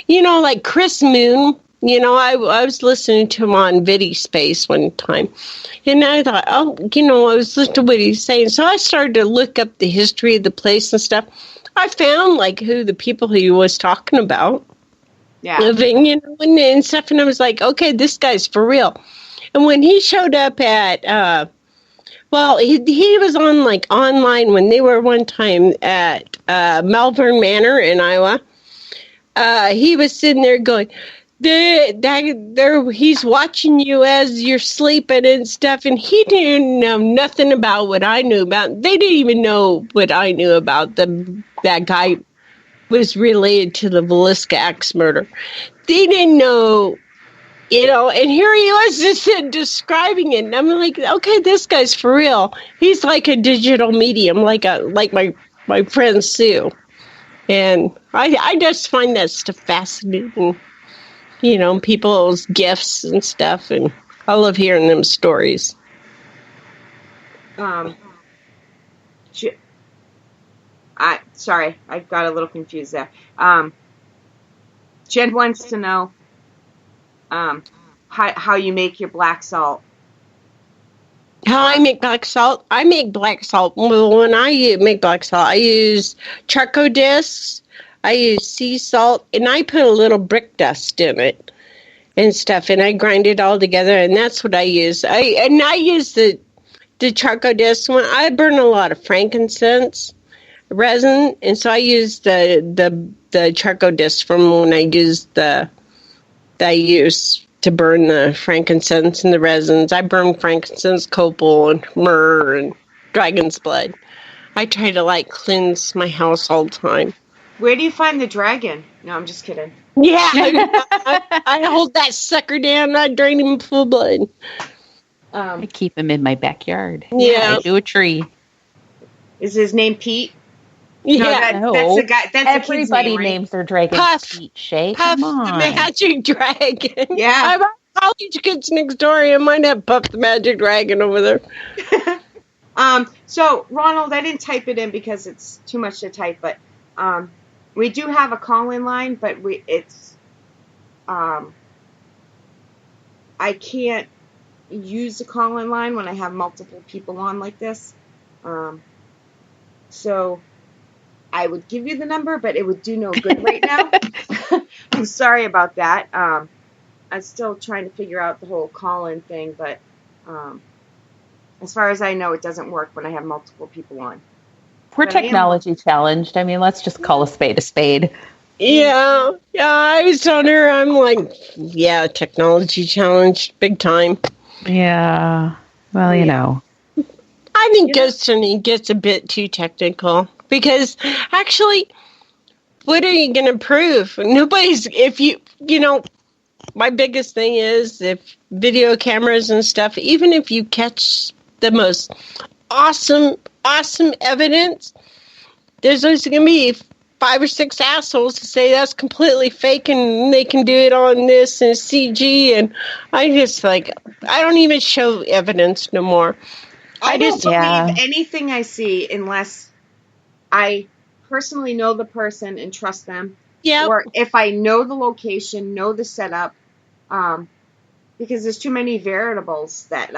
You know, like Chris Moon, you know, I was listening to him on Vidi Space one time. And I thought, I was listening to what he's saying. So I started to look up the history of the place and stuff. I found, like, who the people he was talking about. Yeah. Living, you know, and stuff. And I was like, okay, this guy's for real. And when he showed up at... he was on like online when they were one time at Malvern Manor in Iowa. He was sitting there going, he's watching you as you're sleeping and stuff, and he didn't know nothing about what I knew about. They didn't even know what I knew about that guy was related to the Villisca axe murder. They didn't know. You know, and here he was just describing it, and I'm like, okay, this guy's for real. He's like a digital medium, like my friend Sue, and I just find that stuff fascinating. You know, people's gifts and stuff, and I love hearing them stories. Sorry, I got a little confused there. Jen wants to know. How you make your black salt. How I make black salt? I make black salt. Well, when I make black salt, I use charcoal discs, I use sea salt, and I put a little brick dust in it and stuff, and I grind it all together, and that's what I use. I use the charcoal discs when I burn a lot of frankincense resin, and so I use the charcoal discs from when I use that I use to burn the frankincense and the resins. I burn frankincense, copal, and myrrh, and dragon's blood. I try to, like, cleanse my house all the time. Where do you find the dragon? No, I'm just kidding. Yeah, I hold that sucker down, and I drain him full blood. I keep him in my backyard. Yeah. I do a tree. Is his name Pete? Yeah, no, that's a guy. That's everybody a kid's name, right? names their dragon Puff. Pete. Shay, Puff, come on. the magic dragon. Yeah. I'm at college kids next door. I might have Puff the magic dragon over there. So Ronald, I didn't type it in because it's too much to type, but we do have a call-in line, but I can't use the call-in line when I have multiple people on like this. So I would give you the number, but it would do no good right now. I'm sorry about that. I'm still trying to figure out the whole call-in thing, but as far as I know, it doesn't work when I have multiple people on. We're technology challenged. I mean, let's just call a spade a spade. Yeah, I was on her. I'm like, yeah, technology challenged, big time. Yeah, well, you know. I think ghost hunting gets a bit too technical. Because, actually, what are you going to prove? My biggest thing is if video cameras and stuff, even if you catch the most awesome evidence, there's always going to be 5 or 6 assholes to say that's completely fake and they can do it on this and CG. And I just, I don't even show evidence no more. I don't believe anything I see unless I personally know the person and trust them. Yeah. Or if I know the location, know the setup, because there's too many variables that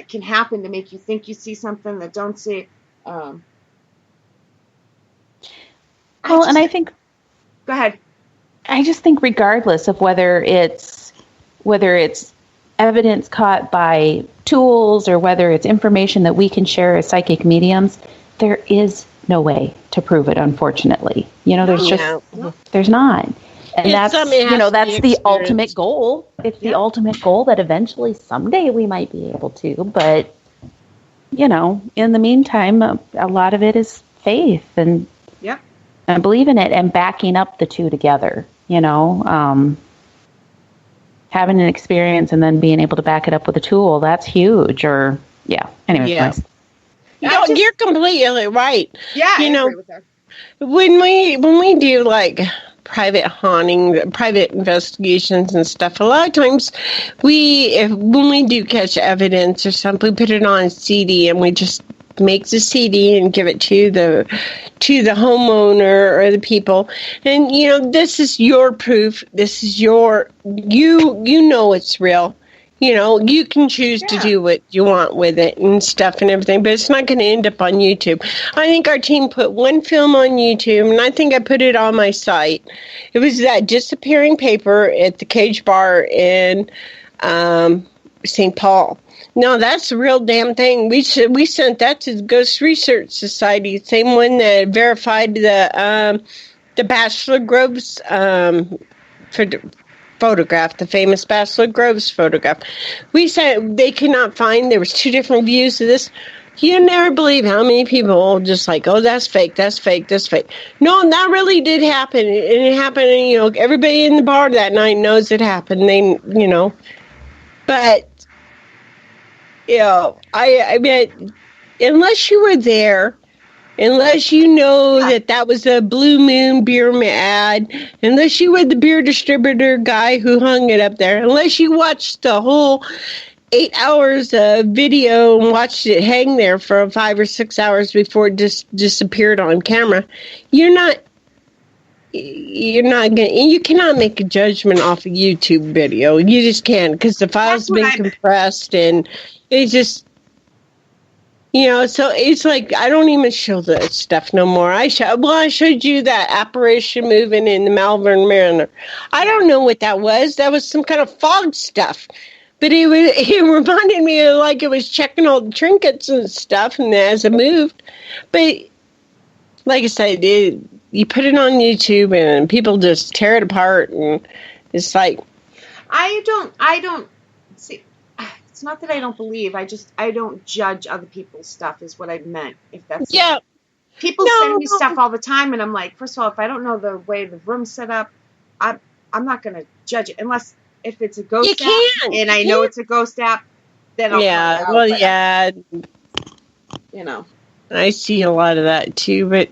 can happen to make you think you see something that don't see. I think. Go ahead. I just think, regardless of whether it's evidence caught by tools or whether it's information that we can share as psychic mediums, there is no way to prove it, unfortunately. There's not. And that's the ultimate goal. It's the ultimate goal that eventually someday we might be able to. But, in the meantime, a lot of it is faith. And and believe in it and backing up the two together, having an experience and then being able to back it up with a tool, that's huge. Or, anyways. Yeah. No, you're completely right. Yeah, I agree with her. When we do like private haunting, private investigations and stuff, a lot of times when we do catch evidence or something, we put it on CD and we just make the CD and give it to the homeowner or the people. And this is your proof. This is your you know it's real. You can choose to do what you want with it and stuff and everything, but it's not going to end up on YouTube. I think our team put one film on YouTube, and I think I put it on my site. It was that disappearing paper at the Cage Bar in St. Paul. No, that's the real damn thing. We sent that to the Ghost Research Society, same one that verified the Bachelor Groves photograph, the famous Bachelor Groves photograph. We said they could not find. There was 2 different views of this. You never believe how many people just like, oh, that's fake, that's fake, that's fake. No, that really did happen, and it happened. And, everybody in the bar that night knows it happened. But I mean, unless you were there. Unless you know that was a Blue Moon beer ad, unless you were the beer distributor guy who hung it up there, unless you watched the whole 8 hours of video and watched it hang there for 5 or 6 hours before it just disappeared on camera, you cannot make a judgment off a YouTube video. You just can't, because the file's been compressed and it's just. So it's like I don't even show that stuff no more. I showed you that apparition moving in the Malvern Mariner. I don't know what that was. That was some kind of fog stuff. But it reminded me of like it was checking all the trinkets and stuff, and as it moved. But like I said, you put it on YouTube and people just tear it apart, and it's like I don't see. It's not that I don't believe. I don't judge other people's stuff is what I meant. If that's people send me stuff all the time, and I'm like, first of all, if I don't know the way the room's set up, I'm not going to judge it unless if it's a ghost app and I know it's a ghost app. Then I'll I see a lot of that too, but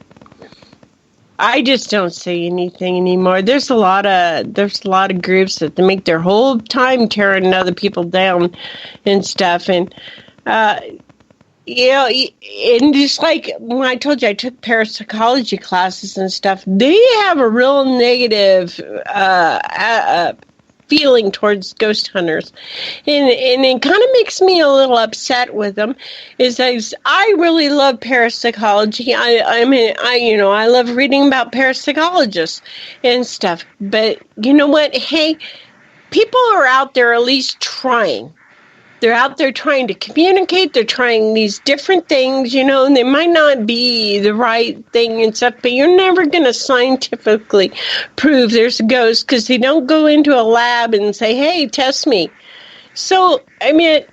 I just don't say anything anymore. There's a lot of groups that they make their whole time tearing other people down and stuff, and and just like when I told you I took parapsychology classes and stuff, they have a real negative feeling towards ghost hunters, and it kind of makes me a little upset with them. I really love parapsychology. I love reading about parapsychologists and stuff. But you know what? Hey, people are out there at least trying. They're out there trying to communicate. They're trying these different things, and they might not be the right thing and stuff, but you're never going to scientifically prove there's a ghost because they don't go into a lab and say, hey, test me. So, I mean,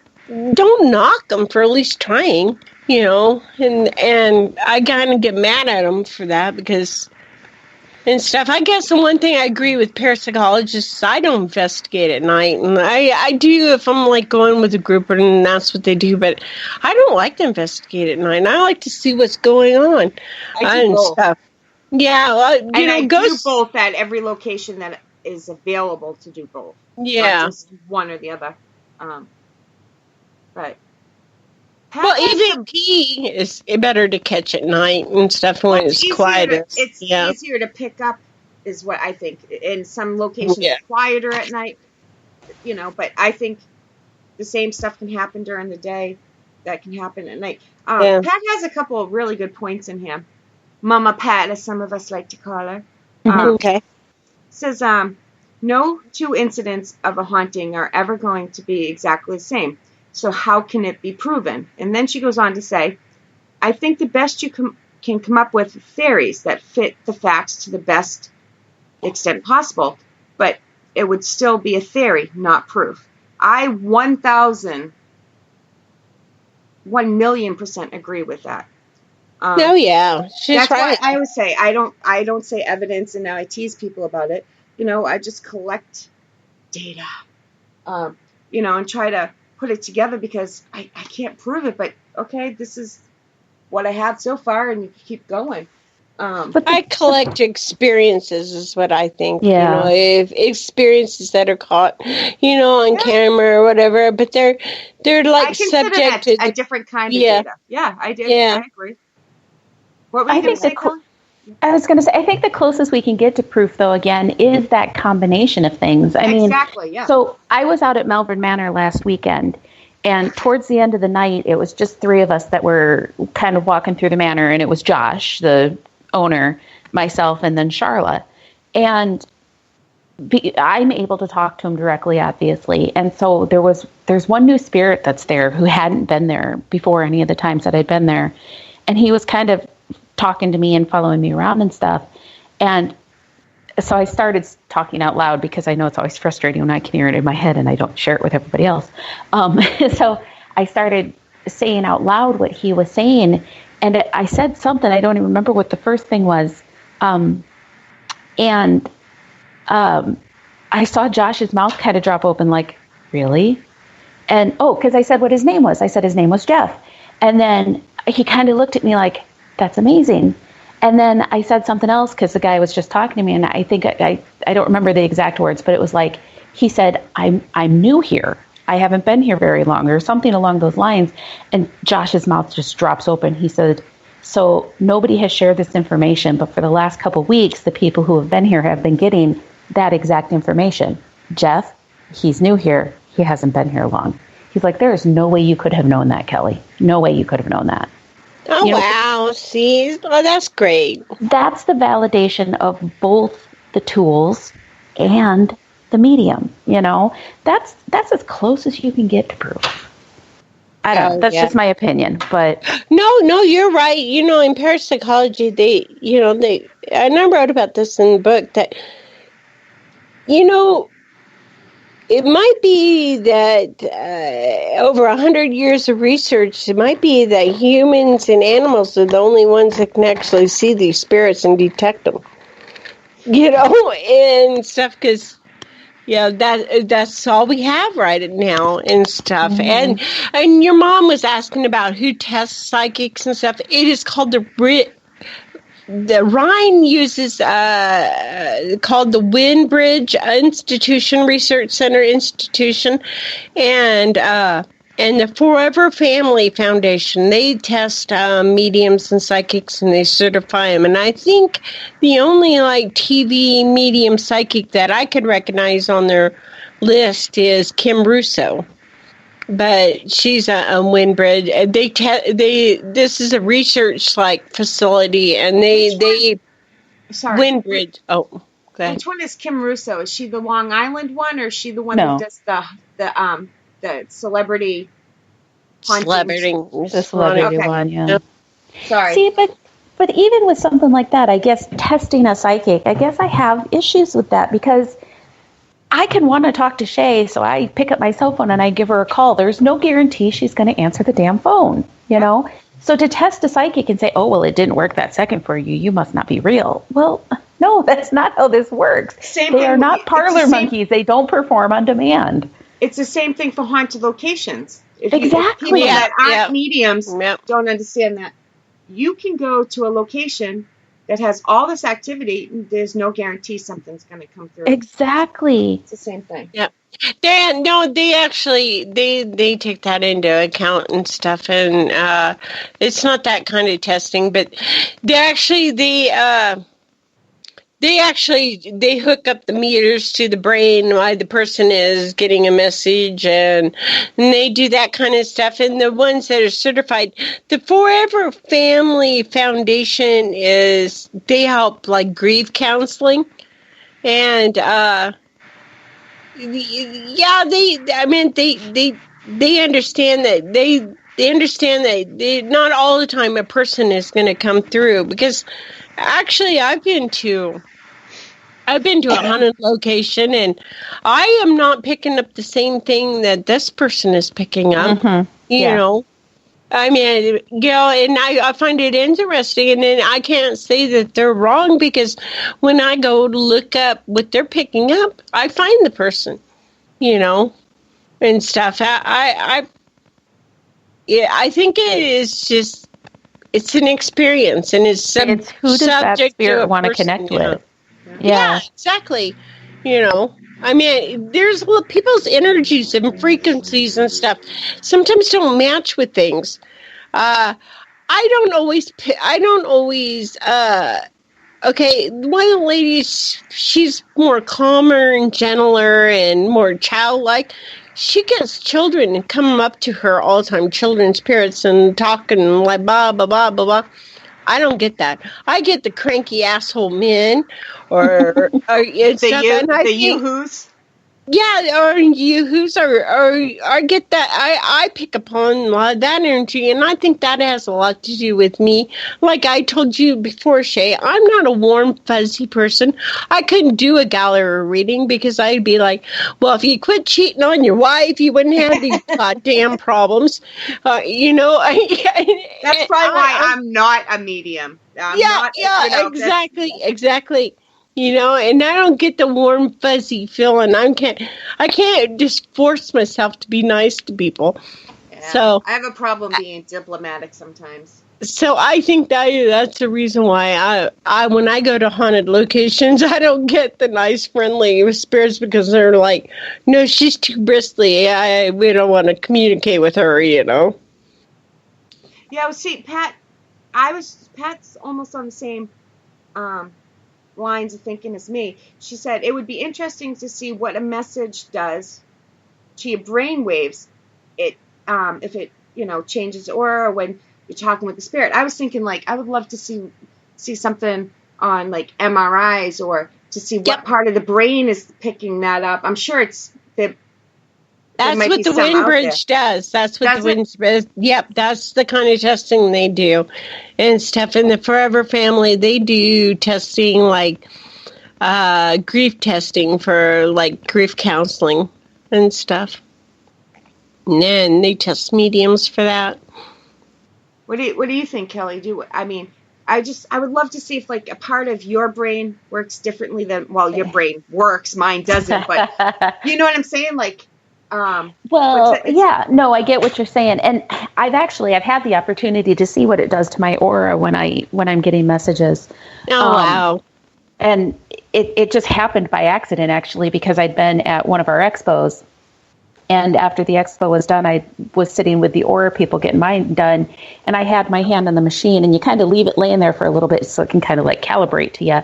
don't knock them for at least trying, and I kind of get mad at them for that because... and stuff. I guess the one thing I agree with parapsychologists is I don't investigate at night. And I do if I'm like going with a group and that's what they do. But I don't like to investigate at night. And I like to see what's going on. I do both. Stuff. Yeah. I do both at every location that is available to do both. Yeah. Not just one or the other. But... well, EVP is better to catch at night and stuff when it's quieter. It's easier to pick up, is what I think. In some locations, it's quieter at night, but I think the same stuff can happen during the day that can happen at night. Pat has a couple of really good points in here. Mama Pat, as some of us like to call her. Okay. Says, no 2 incidents of a haunting are ever going to be exactly the same. So how can it be proven? And then she goes on to say, I think the best you can come up with theories that fit the facts to the best extent possible, but it would still be a theory, not proof. I 1,000,000% agree with that. Oh yeah, she's That's right. why I always say I don't say evidence, and now I tease people about it. I just collect data, and try to put it together because I can't prove it, but okay, this is what I have so far, and you keep going. But I collect experiences is what I think. Yeah. If experiences that are caught, on Yeah. camera or whatever, but they're I like consider subject that to a different kind of yeah, data. Yeah, I do. yeah. I agree. What were I you going to think say, Kelly? I was going to say, I think the closest we can get to proof, though, again, is that combination of things. I mean, Exactly, yeah. so I was out at Melbourne Manor last weekend, and towards the end of the night, it was just three of us that were kind of walking through the manor, and it was Josh, the owner, myself, and then Charla. And I'm able to talk to him directly, obviously. And so there's one new spirit that's there who hadn't been there before any of the times that I'd been there. And he was kind of talking to me and following me around and stuff. And so I started talking out loud because I know it's always frustrating when I can hear it in my head and I don't share it with everybody else. So I started saying out loud what he was saying. And I said something, I don't even remember what the first thing was. I saw Josh's mouth kind of drop open like, really? And, because I said what his name was. I said his name was Jeff. And then he kind of looked at me like, that's amazing. And then I said something else because the guy was just talking to me, and I think I don't remember the exact words, but it was like, he said, I'm new here. I haven't been here very long, or something along those lines. And Josh's mouth just drops open. He said, so nobody has shared this information, but for the last couple of weeks, the people who have been here have been getting that exact information. Jeff, he's new here. He hasn't been here long. He's like, there is no way you could have known that, Kelly. No way you could have known that. Oh, wow. See, that's great. That's the validation of both the tools and the medium. That's as close as you can get to proof. I don't know. That's just my opinion, but no, you're right. In parapsychology, and I wrote about this in the book that, it might be that over 100 years of research, it might be that humans and animals are the only ones that can actually see these spirits and detect them. And stuff, because that's all we have right now and stuff. Mm-hmm. And your mom was asking about who tests psychics and stuff. It is called the Rhine uses called the Windbridge Institution Research Center Institution, and the Forever Family Foundation. They test mediums and psychics, and they certify them. And I think the only TV medium psychic that I could recognize on their list is Kim Russo. But she's a Windbridge. This is a research facility, and they Sorry. Windbridge. Oh, go ahead. Which one is Kim Russo? Is she the Long Island one, or is she the one that does the celebrity? The celebrity one, yeah. Sorry. See, but even with something like that, I guess testing a psychic, I guess I have issues with that because I can want to talk to Shay, so I pick up my cell phone and I give her a call. There's no guarantee she's going to answer the damn phone, So to test a psychic and say, oh, well, it didn't work that second for you, you must not be real. Well, no, that's not how this works. They are not parlor monkeys. They don't perform on demand. It's the same thing for haunted locations. Exactly. People that aren't mediums don't understand that. You can go to a location that has all this activity, there's no guarantee something's going to come through. Exactly. It's the same thing. Yeah. They actually they take that into account and stuff, and it's not that kind of testing, but they hook up the meters to the brain while the person is getting a message, and they do that kind of stuff. And the ones that are certified, the Forever Family Foundation they help grief counseling, and they understand that they understand that not all the time a person is going to come through, because actually I've been to a haunted location, and I am not picking up the same thing that this person is picking up. Mm-hmm. You know. I mean, and I find it interesting, and then I can't say that they're wrong because when I go to look up what they're picking up, I find the person, and stuff. I think it is just, it's an experience, and it's who does that subject to spirit a want to person, connect you know. with? Yeah, exactly. I mean, there's people's energies and frequencies and stuff sometimes don't match with things. I don't always. Okay, one of the ladies, she's more calmer and gentler and more childlike. She gets children and come up to her all the time, children spirits, and talking like blah blah blah blah blah. I don't get that. I get the cranky asshole men, or and stuff, and I think. Yoo-hoos. Yeah, or you who's or I get that. I pick upon a lot of that energy, and I think that has a lot to do with me. Like I told you before, Shay, I'm not a warm, fuzzy person. I couldn't do a gallery reading because I'd be like, well, if you quit cheating on your wife, you wouldn't have these goddamn problems. That's probably why I'm not a medium. Exactly. And I don't get the warm, fuzzy feeling. I can't just force myself to be nice to people. Yeah, so I have a problem being diplomatic sometimes. So I think that's the reason why I when I go to haunted locations, I don't get the nice, friendly spirits because they're like, no, she's too bristly. We don't want to communicate with her, Yeah, well, see, Pat's almost on the same lines of thinking as me. She said it would be interesting to see what a message does to your brain waves. If it changes aura when you're talking with the spirit. I was thinking like I would love to see something on like MRIs or to see what part of the brain is picking that up. I'm sure it's that. That's what the Windbridge does. That's what the Windbridge. Yep, that's the kind of testing they do, and stuff. In the Forever Family, they do testing like grief testing for like grief counseling and stuff. And then they test mediums for that. What do you think, Kelly? I would love to see if like a part of your brain works differently than your brain works, mine doesn't. But you know what I'm saying, like. I get what you're saying, and I've had the opportunity to see what it does to my aura when I'm getting messages. Oh wow! And it just happened by accident, actually, because I'd been at one of our expos, and after the expo was done, I was sitting with the aura people getting mine done, and I had my hand on the machine, and you kind of leave it laying there for a little bit so it can kind of like calibrate to you.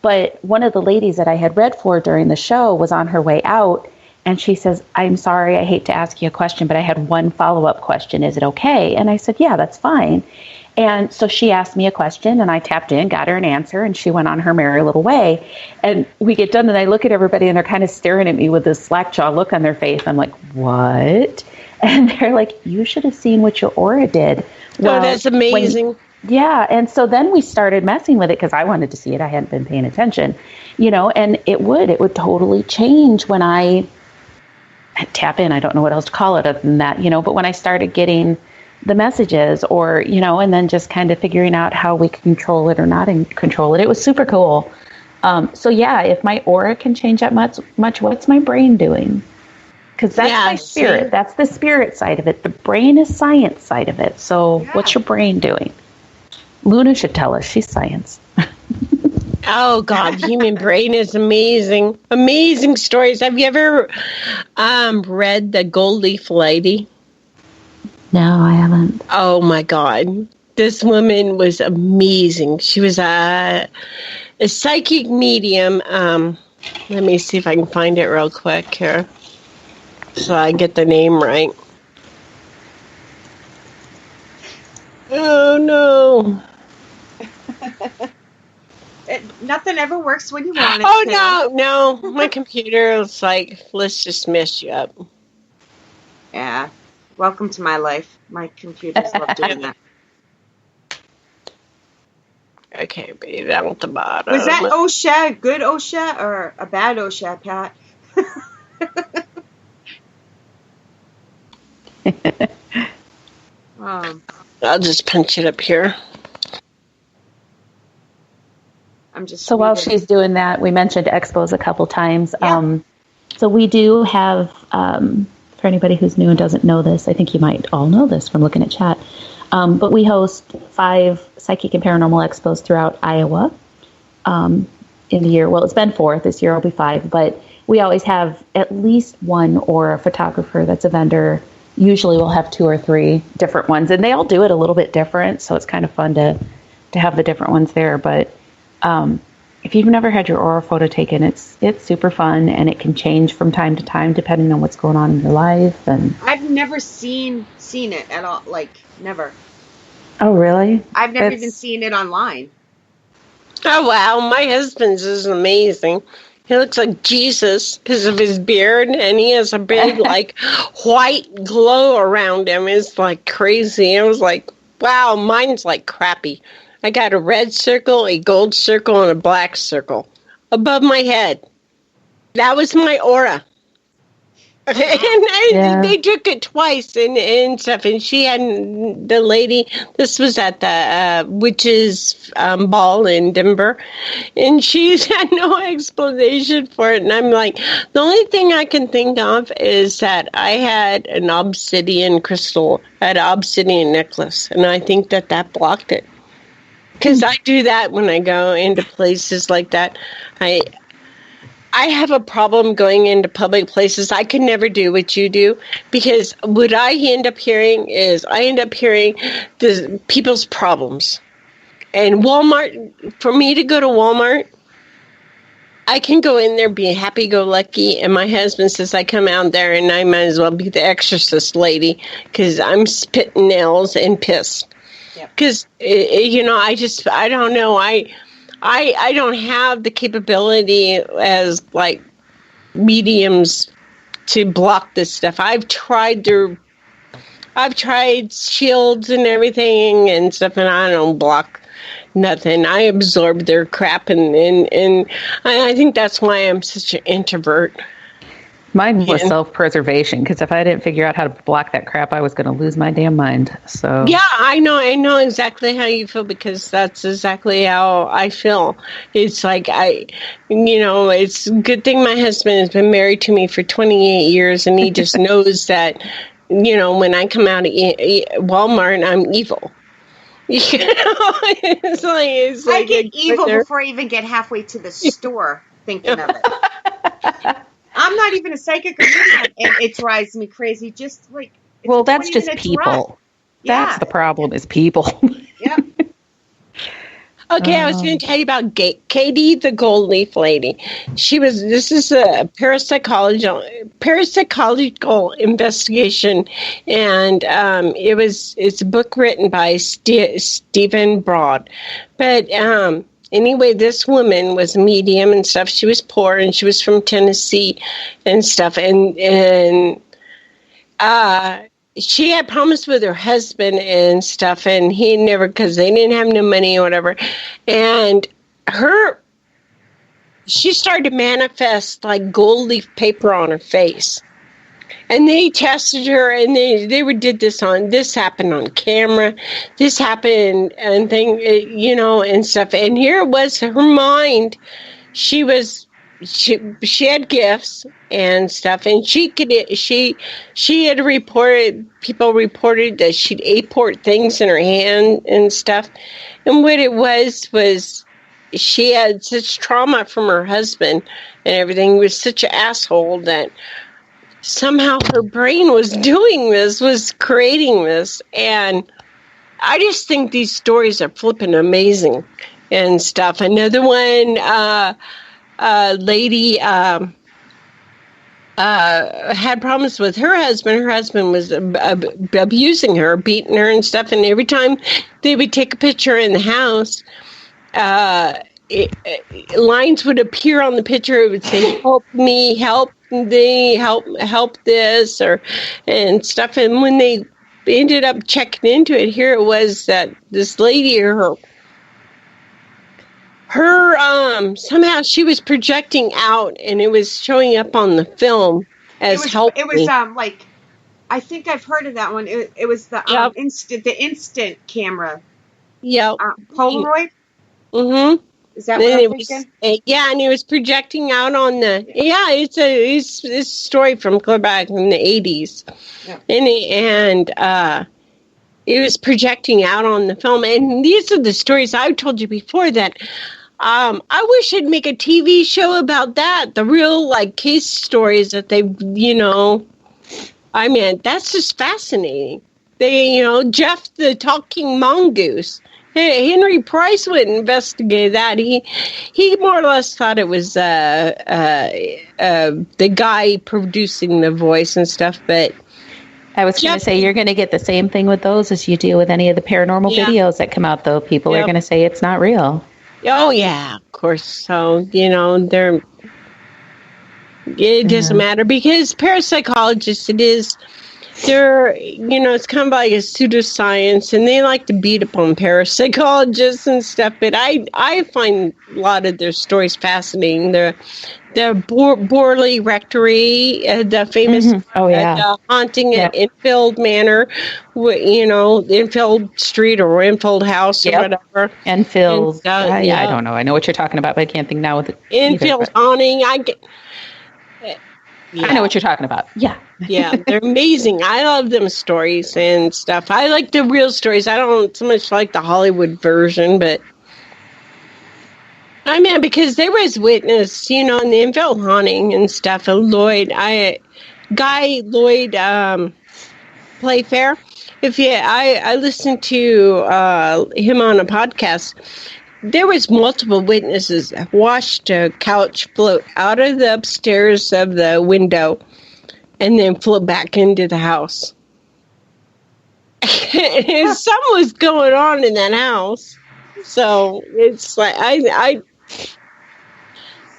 But one of the ladies that I had read for during the show was on her way out. And she says, I'm sorry, I hate to ask you a question, but I had one follow-up question. Is it okay? And I said, yeah, that's fine. And so she asked me a question, and I tapped in, got her an answer, and she went on her merry little way. And we get done, and I look at everybody, and they're kind of staring at me with this slack-jaw look on their face. I'm like, what? And they're like, you should have seen what your aura did. Well, that's amazing. Yeah, and so then we started messing with it because I wanted to see it. I hadn't been paying attention, and it would totally change when I tap in. I don't know what else to call it other than that, but when I started getting the messages or, and then just kind of figuring out how we can control it or not control it, it was super cool. So yeah, if my aura can change that much, what's my brain doing? Because that's my spirit. See? That's the spirit side of it. The brain is science side of it. So what's your brain doing? Luna should tell us. She's science. Oh, God, human brain is amazing. Amazing stories. Have you ever read The Gold Leaf Lady? No, I haven't. Oh, my God. This woman was amazing. She was a psychic medium. Let me see if I can find it real quick here so I get the name right. Oh, no. Nothing ever works when you want it. Oh, no. My computer is like, let's just mess you up. Yeah. Welcome to my life. My computers love doing that. Okay, baby, down at the bottom. Was that OSHA a good OSHA or a bad OSHA, Pat? I'll just punch it up here. I'm just So while reading. she's doing that, we mentioned expos a couple times. Yeah. So we do have, for anybody who's new and doesn't know this, I think you might all know this from looking at chat, but we host 5 psychic and paranormal expos throughout Iowa in the year. Well, it's been 4. This year will be 5, but we always have at least one or a photographer that's a vendor. Usually we'll have 2 or 3 different ones, and they all do it a little bit different, so it's kind of fun to have the different ones there. But if you've never had your aura photo taken, it's super fun, and it can change from time to time depending on what's going on in your life. And I've never seen it at all. Like, never. oh, really? I've never even seen it online. Oh, wow. My husband's is amazing. He looks like Jesus because of his beard, and he has a big, like, white glow around him. It's, like, crazy. I was like, wow, mine's, like, crappy. I got a red circle, a gold circle, and a black circle above my head. That was my aura. And they took it twice and stuff. And she had the lady, this was at the witches ball in Denver, and she had no explanation for it. And I'm like, the only thing I can think of is that I had an obsidian crystal, I had an obsidian necklace, and I think that blocked it. Because I do that when I go into places like that. I have a problem going into public places. I could never do what you do, because what I end up hearing the people's problems. And Walmart, for me to go to Walmart, I can go in there, be happy-go-lucky, and my husband says I come out there and I might as well be the exorcist lady because I'm spitting nails and pissed. Because, I don't know. I don't have the capability as, like, mediums to block this stuff. I've tried shields and everything and stuff, and I don't block nothing. I absorb their crap, and I think that's why I'm such an introvert. Mine was self-preservation, because if I didn't figure out how to block that crap, I was going to lose my damn mind. So yeah, I know exactly how you feel, because that's exactly how I feel. It's like it's a good thing my husband has been married to me for 28 years, and he just knows that, when I come out of Walmart, I'm evil. It's like I get evil before I even get halfway to the store thinking of it. I'm not even a psychic or medium, and it drives me crazy. Just like, well, that's just people. That's the problem, is people. Yep. Okay, I was going to tell you about Katie, the gold leaf lady. This is a parapsychological investigation, and it's a book written by Stephen Broad. But anyway, this woman was a medium and stuff. She was poor, and she was from Tennessee and stuff, and she had problems with her husband and stuff, and he never, because they didn't have no money or whatever. And she started to manifest like gold leaf paper on her face. And they tested her, and they did this happened on camera. This happened and and stuff. And here it was, her mind. She had gifts and stuff, and she had people reported that she'd apport things in her hand and stuff. And what it was she had such trauma from her husband and everything. He was such an asshole that somehow her brain was creating this. And I just think these stories are flipping amazing and stuff. Another one, lady had problems with her husband. Her husband was abusing her, beating her and stuff. And every time they would take a picture in the house, lines would appear on the picture. It would say, "Help me, help thee, help this," and stuff. And when they ended up checking into it, here it was that this lady, her somehow she was projecting out, and it was showing up on the film as help. It was like I think I've heard of that one. It was the Yep. instant camera. Yep. Polaroid? Mm-hmm. Is that what I'm thinking? And he was projecting out on the. Yeah, it's a story from clear back in the 80s, Yeah. and it was projecting out on the film. And these are the stories I've told you before that. I wish I'd make a TV show about that. The real case stories that they, I mean, that's just fascinating. They, Jeff the talking mongoose. Henry Price would investigate that. He more or less thought it was the guy producing the voice and stuff. But I was going to say, you're going to get the same thing with those as you do with any of the paranormal videos that come out, though. People are going to say it's not real. Oh, yeah, of course. So, it doesn't matter because parapsychologists, it's kind of like a pseudoscience, and they like to beat up on parapsychologists and stuff. But I find a lot of their stories fascinating. The Borley Rectory, the famous haunting at Enfield Manor, Enfield Street or Enfield House or whatever. Enfield. I don't know. I know what you're talking about, but I can't think now with it. Enfield haunting. I know what you're talking about. Yeah. Yeah, they're amazing. I love them stories and stuff. I like the real stories. I don't so much like the Hollywood version, but I mean, because there was witness, in the Enfield haunting and stuff. Guy Lloyd Playfair. I listened to him on a podcast. There was multiple witnesses that watched a couch float out of the upstairs of the window and then float back into the house. Something was going on in that house. So it's like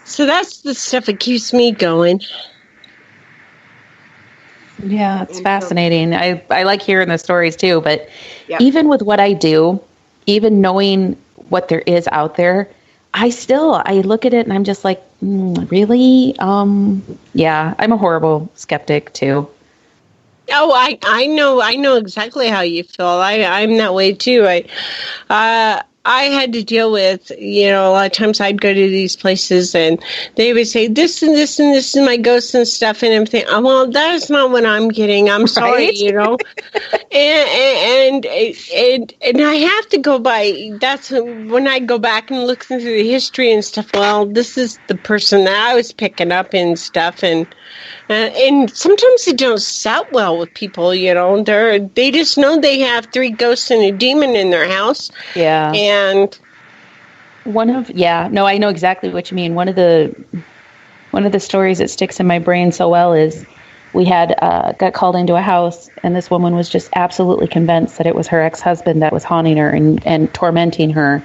so that's the stuff that keeps me going. Yeah, it's fascinating. I like hearing the stories too, but even with what I do, even knowing what there is out there, I look at it and I'm just like, really? Yeah, I'm a horrible skeptic too. Oh, I know exactly how you feel. I'm that way too. I had to deal with, a lot of times I'd go to these places and they would say this and this and this is my ghosts and stuff and everything. Well, that is not what I'm getting. I'm sorry, and I have to go by. That's when I go back and look through the history and stuff. Well, this is the person that I was picking up and stuff, and sometimes they don't sit well with people. They just know they have 3 ghosts and a demon in their house. Yeah. And I know exactly what you mean. One of the stories that sticks in my brain so well is we got called into a house and this woman was just absolutely convinced that it was her ex-husband that was haunting her and tormenting her.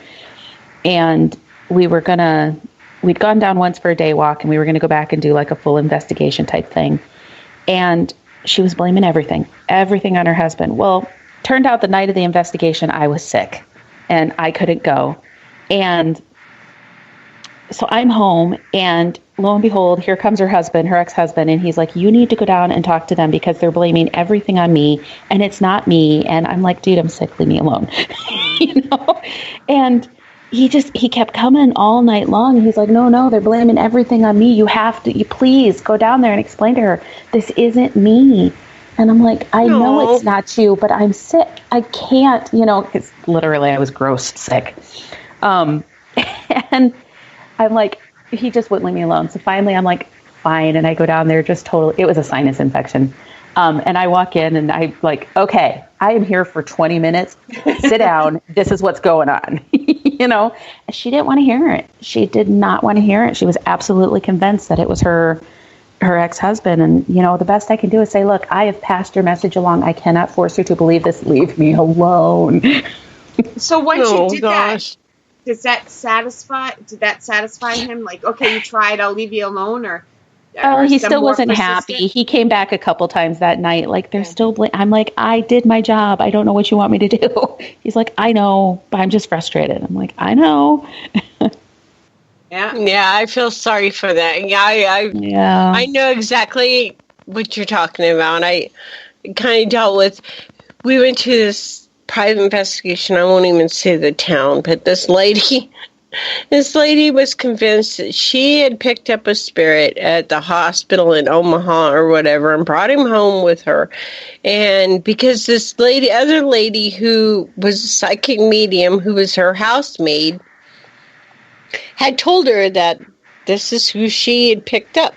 And we'd gone down once for a day walk and we were going to go back and do like a full investigation type thing. And she was blaming everything on her husband. Well, turned out the night of the investigation, I was sick and I couldn't go. And so I'm home and lo and behold, here comes her ex-husband. And he's like, you need to go down and talk to them because they're blaming everything on me and it's not me. And I'm like, dude, I'm sick. Leave me alone. And he kept coming all night long. He's like, no, they're blaming everything on me. You please go down there and explain to her, this isn't me. And I'm like, I know it's not you, but I'm sick. I can't, because literally I was gross sick. And I'm like, he just wouldn't leave me alone. So finally I'm like, fine. And I go down there it was a sinus infection. And I walk in and I'm like, okay, I am here for 20 minutes. Sit down. This is what's going on. And she didn't want to hear it. She did not want to hear it. She was absolutely convinced that it was her ex-husband. And, the best I can do is say, look, I have passed your message along. I cannot force her to believe this. Leave me alone. So once you did that, did that satisfy him? Like, okay, you tried, I'll leave you alone, or he still wasn't happy. He came back a couple times that night. Like, they're still I'm like, I did my job. I don't know what you want me to do. He's like, I know, but I'm just frustrated. I'm like, I know. Yeah, I feel sorry for that. I know exactly what you're talking about. kind of dealt with. We went to this private investigation. I won't even say the town, but this lady was convinced that she had picked up a spirit at the hospital in Omaha or whatever and brought him home with her. And because this other lady who was a psychic medium, who was her housemaid, had told her that this is who she had picked up.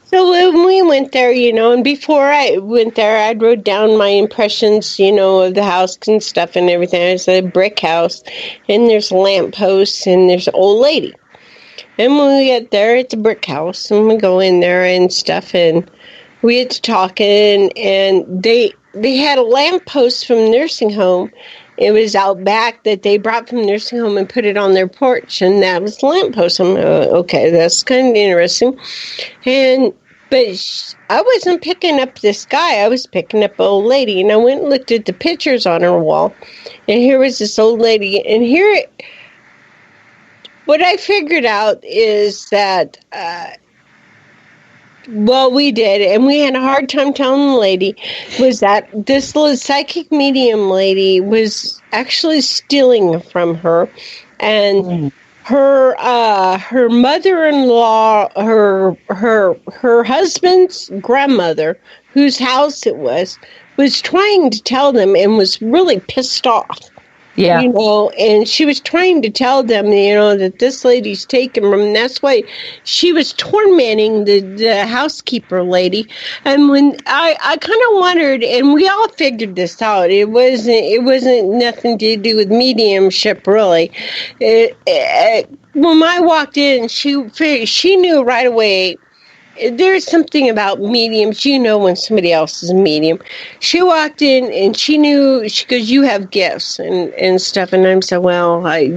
So when we went there, and before I went there, I wrote down my impressions, of the house and stuff and everything. It's a brick house, and there's lampposts, and there's an old lady. And when we get there, it's a brick house, and we go in there and stuff, and we had to talk, and they had a lamppost from the nursing home. It was out back that they brought from the nursing home and put it on their porch, and that was the lamppost. I'm okay, that's kind of interesting. But I wasn't picking up this guy. I was picking up an old lady, and I went and looked at the pictures on her wall, and here was this old lady, and here, what I figured out is that, we did, and we had a hard time telling the lady, was that this little psychic medium lady was actually stealing from her, and her mother-in-law, her husband's grandmother, whose house it was trying to tell them and was really pissed off. Yeah. And she was trying to tell them, that this lady's taken from, and that's why she was tormenting the housekeeper lady. And when I kind of wondered, and we all figured this out, it wasn't nothing to do with mediumship, really. When I walked in, she knew right away. There's something about mediums, when somebody else is a medium. She walked in and she knew, she goes, you have gifts and stuff. And I'm so, well, I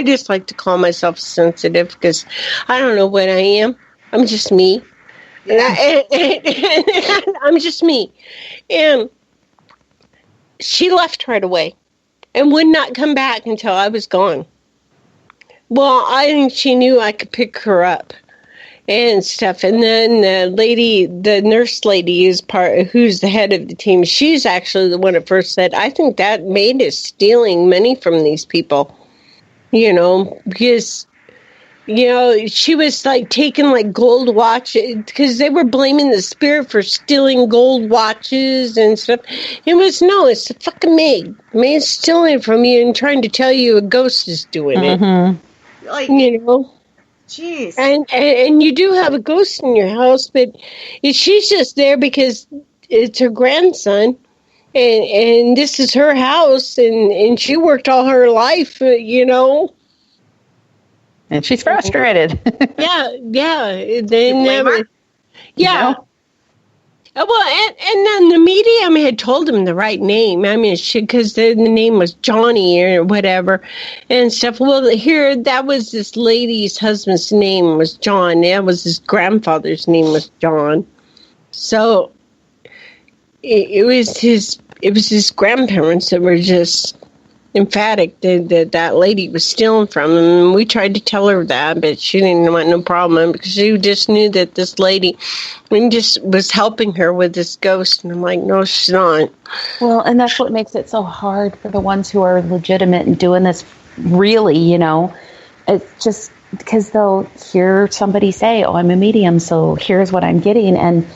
just like to call myself sensitive because I don't know what I am. I'm just me. Yeah. And I'm just me. And she left right away and would not come back until I was gone. Well, I think she knew I could pick her up and stuff. And then the nurse lady who's the head of the team, she's actually the one at first said, I think that maid is stealing money from these people, because, she was like taking like gold watches, because they were blaming the spirit for stealing gold watches and stuff. It's the fucking maid. The maid's stealing from you and trying to tell you a ghost is doing it. Like, jeez. And you do have a ghost in your house, but she's just there because it's her grandson, and this is her house, and she worked all her life, And she's frustrated. Yeah. They never. Yeah. Well, and then the medium had told him the right name. I mean, because the name was Johnny or whatever and stuff. Well, here, that was this lady's husband's name was John. That was his grandfather's name was John. So it was his grandparents that were just emphatic that lady was stealing from him. And we tried to tell her that, but she didn't want no problem because she just knew that this lady just was helping her with this ghost. And I'm like, no, she's not. Well, and that's what makes it so hard for the ones who are legitimate and doing this really, It's just because they'll hear somebody say, oh, I'm a medium, so here's what I'm getting. And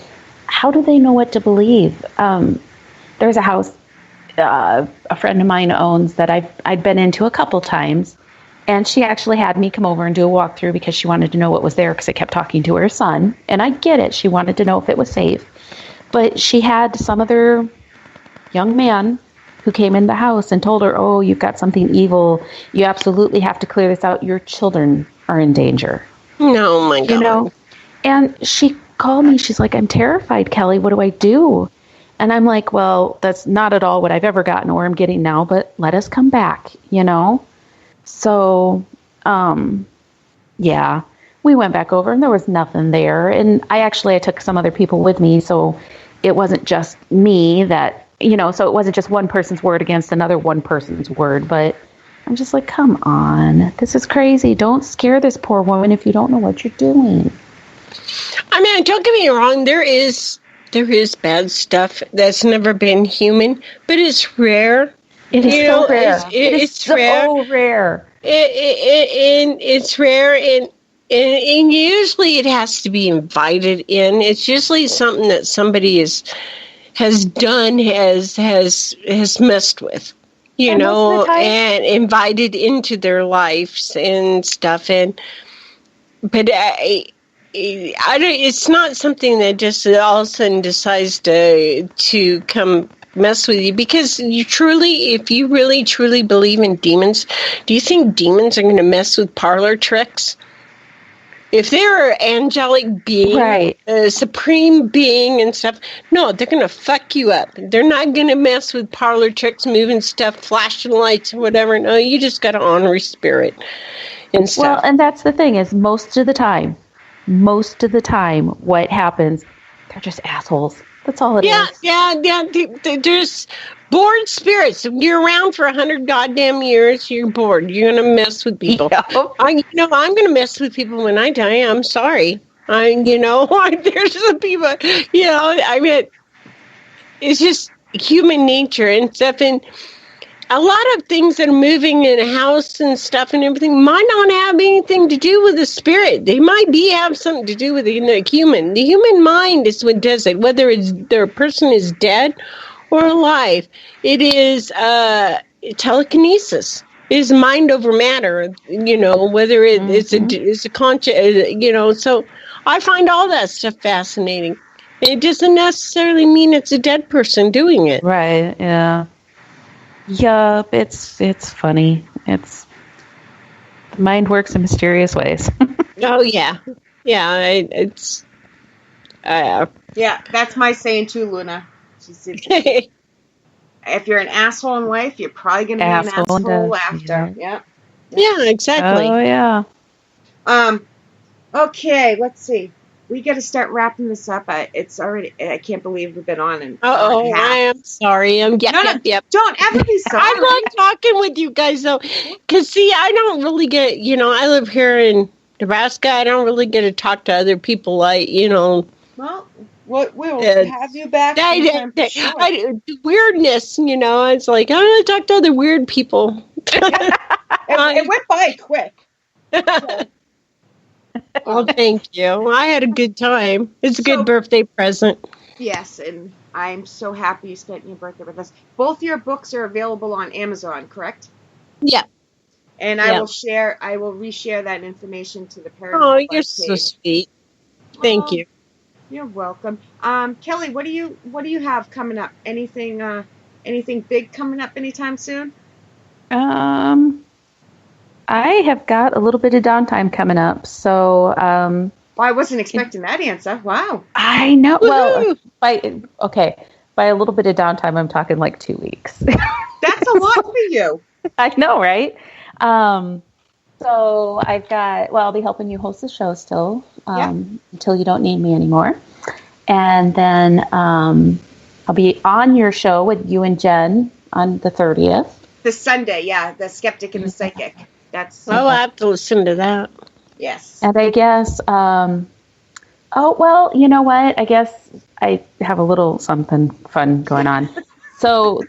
how do they know what to believe? There's a house a friend of mine owns that I'd been into a couple times, and she actually had me come over and do a walkthrough because she wanted to know what was there because I kept talking to her son, and I get it. She wanted to know if it was safe, but she had some other young man who came in the house and told her, oh, you've got something evil. You absolutely have to clear this out. Your children are in danger. No, my God. And she called me. She's like, I'm terrified, Kelly. What do I do? And I'm like, well, that's not at all what I've ever gotten or I'm getting now, but let us come back, So, yeah, we went back over and there was nothing there. And I took some other people with me. So it wasn't just me that, so it wasn't just one person's word against another one person's word. But I'm just like, come on, this is crazy. Don't scare this poor woman if you don't know what you're doing. I mean, don't get me wrong. There is there is bad stuff that's never been human, but it's rare. It is so rare. It's so rare. rare. It's rare, and usually it has to be invited in. It's usually something that somebody has done, has messed with, and invited into their lives and stuff. But it's not something that just all of a sudden decides to come mess with you, because if you really truly believe in demons, do you think demons are going to mess with parlor tricks? If they're an angelic being, right, a supreme being and stuff, no, they're going to fuck you up. They're not going to mess with parlor tricks, moving stuff, flashing lights, or whatever. No, you just got to honor spirit and stuff. Well, and that's the thing, is most of the time, what happens, they're just assholes. That's all it is. Yeah. There's bored spirits. If you're around for 100 goddamn years, you're bored. You're gonna mess with people. Yep. I'm gonna mess with people when I die. I'm sorry. There's some people. I mean, it's just human nature and stuff. And a lot of things that are moving in a house and stuff and everything might not have anything to do with the spirit. They might have something to do with the human. The human mind is what does it, whether their person is dead or alive. It is telekinesis. It is mind over matter, whether it's a conscious, so I find all that stuff fascinating. It doesn't necessarily mean it's a dead person doing it. Right, yeah. Yup, it's funny. The mind works in mysterious ways. Oh yeah, it's. Yeah, that's my saying too, Luna. If you're an asshole in life, you're probably going to be an asshole after. Yeah, exactly. Oh yeah. Okay, let's see. We got to start wrapping this up. It's already. I can't believe we've been on. I am sorry. Yep. Don't ever be sorry. I love talking with you guys though, because I don't really get. I live here in Nebraska. I don't really get to talk to other people like. Well, we'll have you back. Weirdness, it's like I want to talk to other weird people. It went by quick. Well, thank you. I had a good time. It's a good birthday present. Yes, and I'm so happy you spent your birthday with us. Both your books are available on Amazon, correct? Yeah. And I will reshare that information to the Paranormal. Oh, you're so sweet. Thank you. You're welcome. Kelly, what do you have coming up? Anything big coming up anytime soon? I have got a little bit of downtime coming up, so. Well, I wasn't expecting that answer. Wow. I know. Well, by a little bit of downtime, I'm talking like 2 weeks. That's a lot for you. I know, right? So I'll be helping you host the show still until you don't need me anymore. And then I'll be on your show with you and Jen on the 30th. The Sunday, the Skeptic and the Psychic. I'll have to listen to that. Yes. And I guess, you know what? I guess I have a little something fun going on. So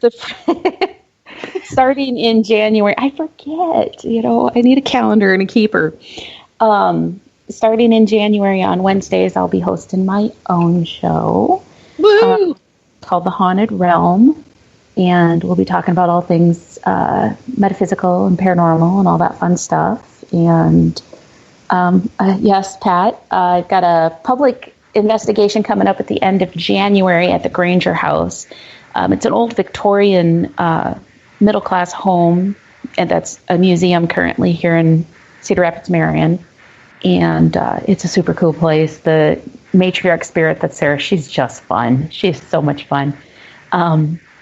starting in January, I forget, I need a calendar and a keeper. Starting in January on Wednesdays, I'll be hosting my own show called The Haunted Realm. And we'll be talking about all things metaphysical and paranormal and all that fun stuff. And yes, Pat, I've got a public investigation coming up at the end of January at the Granger House. It's an old Victorian middle-class home, and that's a museum currently here in Cedar Rapids, Marion. And it's a super cool place. The matriarch spirit that's there, she's just fun. She's so much fun.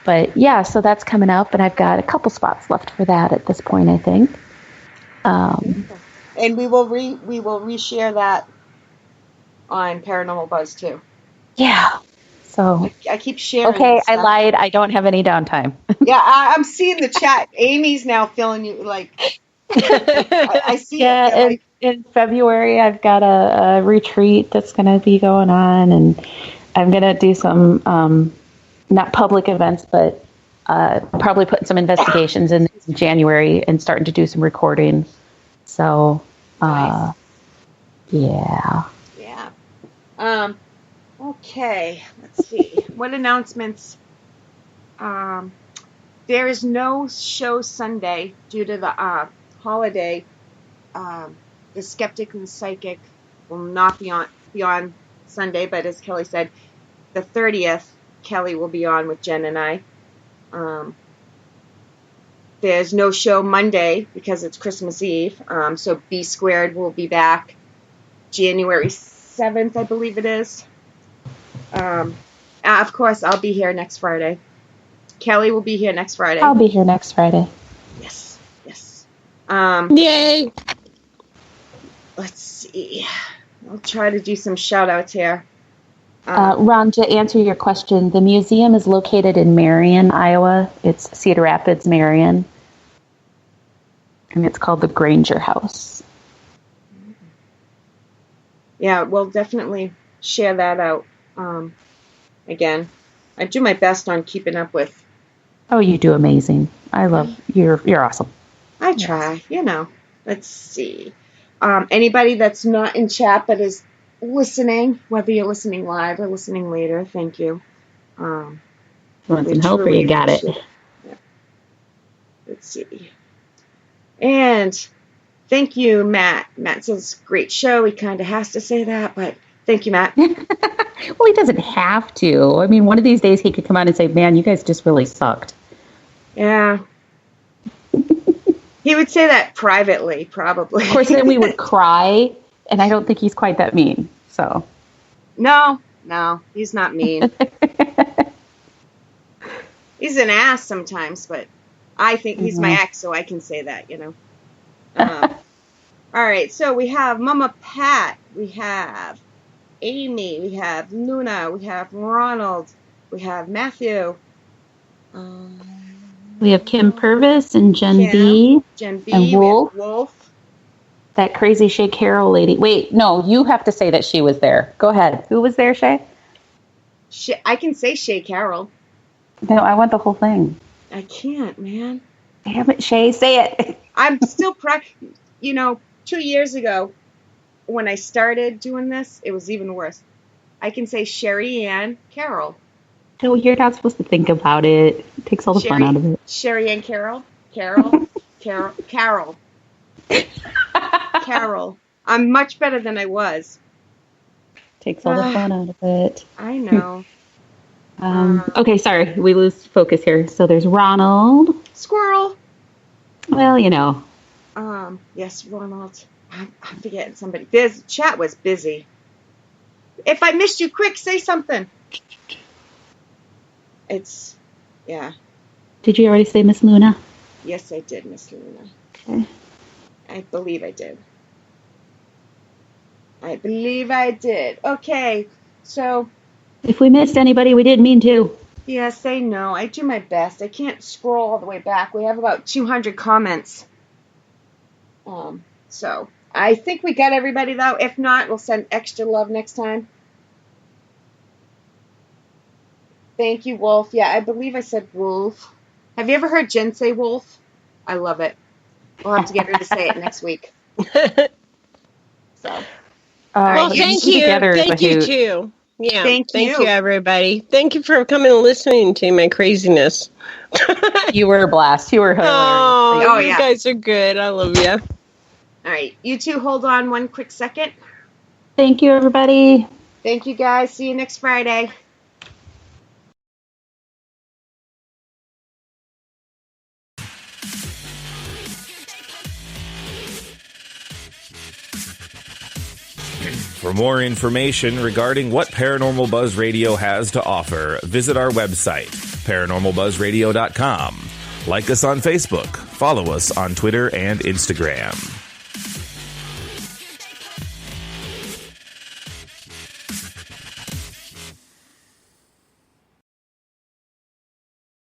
But yeah, so that's coming up, and I've got a couple spots left for that at this point, I think. And we will reshare that on Paranormal Buzz too. Yeah. So I keep sharing. Okay, I lied. I don't have any downtime. Yeah, I'm seeing the chat. Amy's now feeling you like. I see. Yeah, in February I've got a retreat that's going to be going on, and I'm going to do some, not public events, but probably putting some investigations in January and starting to do some recording. So, Nice. yeah. Yeah. Okay, let's see. What announcements? There is no show Sunday due to the holiday. The Skeptic and the Psychic will not be on Sunday, but as Kelly said, the 30th, Kelly will be on with Jen and I. There's no show Monday because it's Christmas Eve. So B Squared will be back January 7th, I believe it is. Of course, I'll be here next Friday. Kelly will be here next Friday. I'll be here next Friday. Yes. Yay! Let's see. I'll try to do some shout-outs here. Ron, to answer your question, the museum is located in Marion, Iowa. It's Cedar Rapids, Marion. And it's called the Granger House. Yeah, we'll definitely share that out. Again, I do my best on keeping up with. Oh, you do amazing. I love you're awesome. I try, Let's see. Anybody that's not in chat but is listening, whether you're listening live or listening later, thank you. Want some help or you got it? Yeah. Let's see. And thank you, Matt. Matt says, great show. He kind of has to say that, but thank you, Matt. Well, he doesn't have to. I mean, one of these days he could come out and say, man, you guys just really sucked. Yeah. He would say that privately, probably. Of course, then we would cry, and I don't think he's quite that mean. So. No, he's not mean. He's an ass sometimes, but I think he's my ex, so I can say that, All right, so we have Mama Pat, we have Amy, we have Luna, we have Ronald, we have Matthew. We have Kim Purvis and Jen B. And Wolf. That crazy Shay Carroll lady. Wait, no, you have to say that she was there. Go ahead. Who was there, Shay? I can say Shay Carroll. No, I want the whole thing. I can't, man. Damn it, Shay, say it. I'm still 2 years ago, when I started doing this, it was even worse. I can say Sherry Ann Carroll. No, you're not supposed to think about it. It takes all the fun out of it. Sherry Ann Carroll. Carol. I'm much better than I was. Takes all the fun out of it. I know. Okay, sorry. We lose focus here. So there's Ronald. Squirrel. Well, Yes, Ronald. I'm forgetting somebody. Chat was busy. If I missed you, quick, say something. Yeah. Did you already say Miss Luna? Yes, I did, Miss Luna. Okay. I believe I did. Okay, so. If we missed anybody, we didn't mean to. Yes, I know. I do my best. I can't scroll all the way back. We have about 200 comments. So I think we got everybody, though. If not, we'll send extra love next time. Thank you, Wolf. Yeah, I believe I said Wolf. Have you ever heard Jen say Wolf? I love it. We'll have to get her to say it next week. So. Well, thank you. Thank you, too. Yeah. Thank you, everybody. Thank you for coming and listening to my craziness. You were a blast. You were hilarious. Oh, you guys are good. I love you. All right. You two hold on one quick second. Thank you, everybody. Thank you, guys. See you next Friday. For more information regarding what Paranormal Buzz Radio has to offer, visit our website, paranormalbuzzradio.com. Like us on Facebook, follow us on Twitter and Instagram.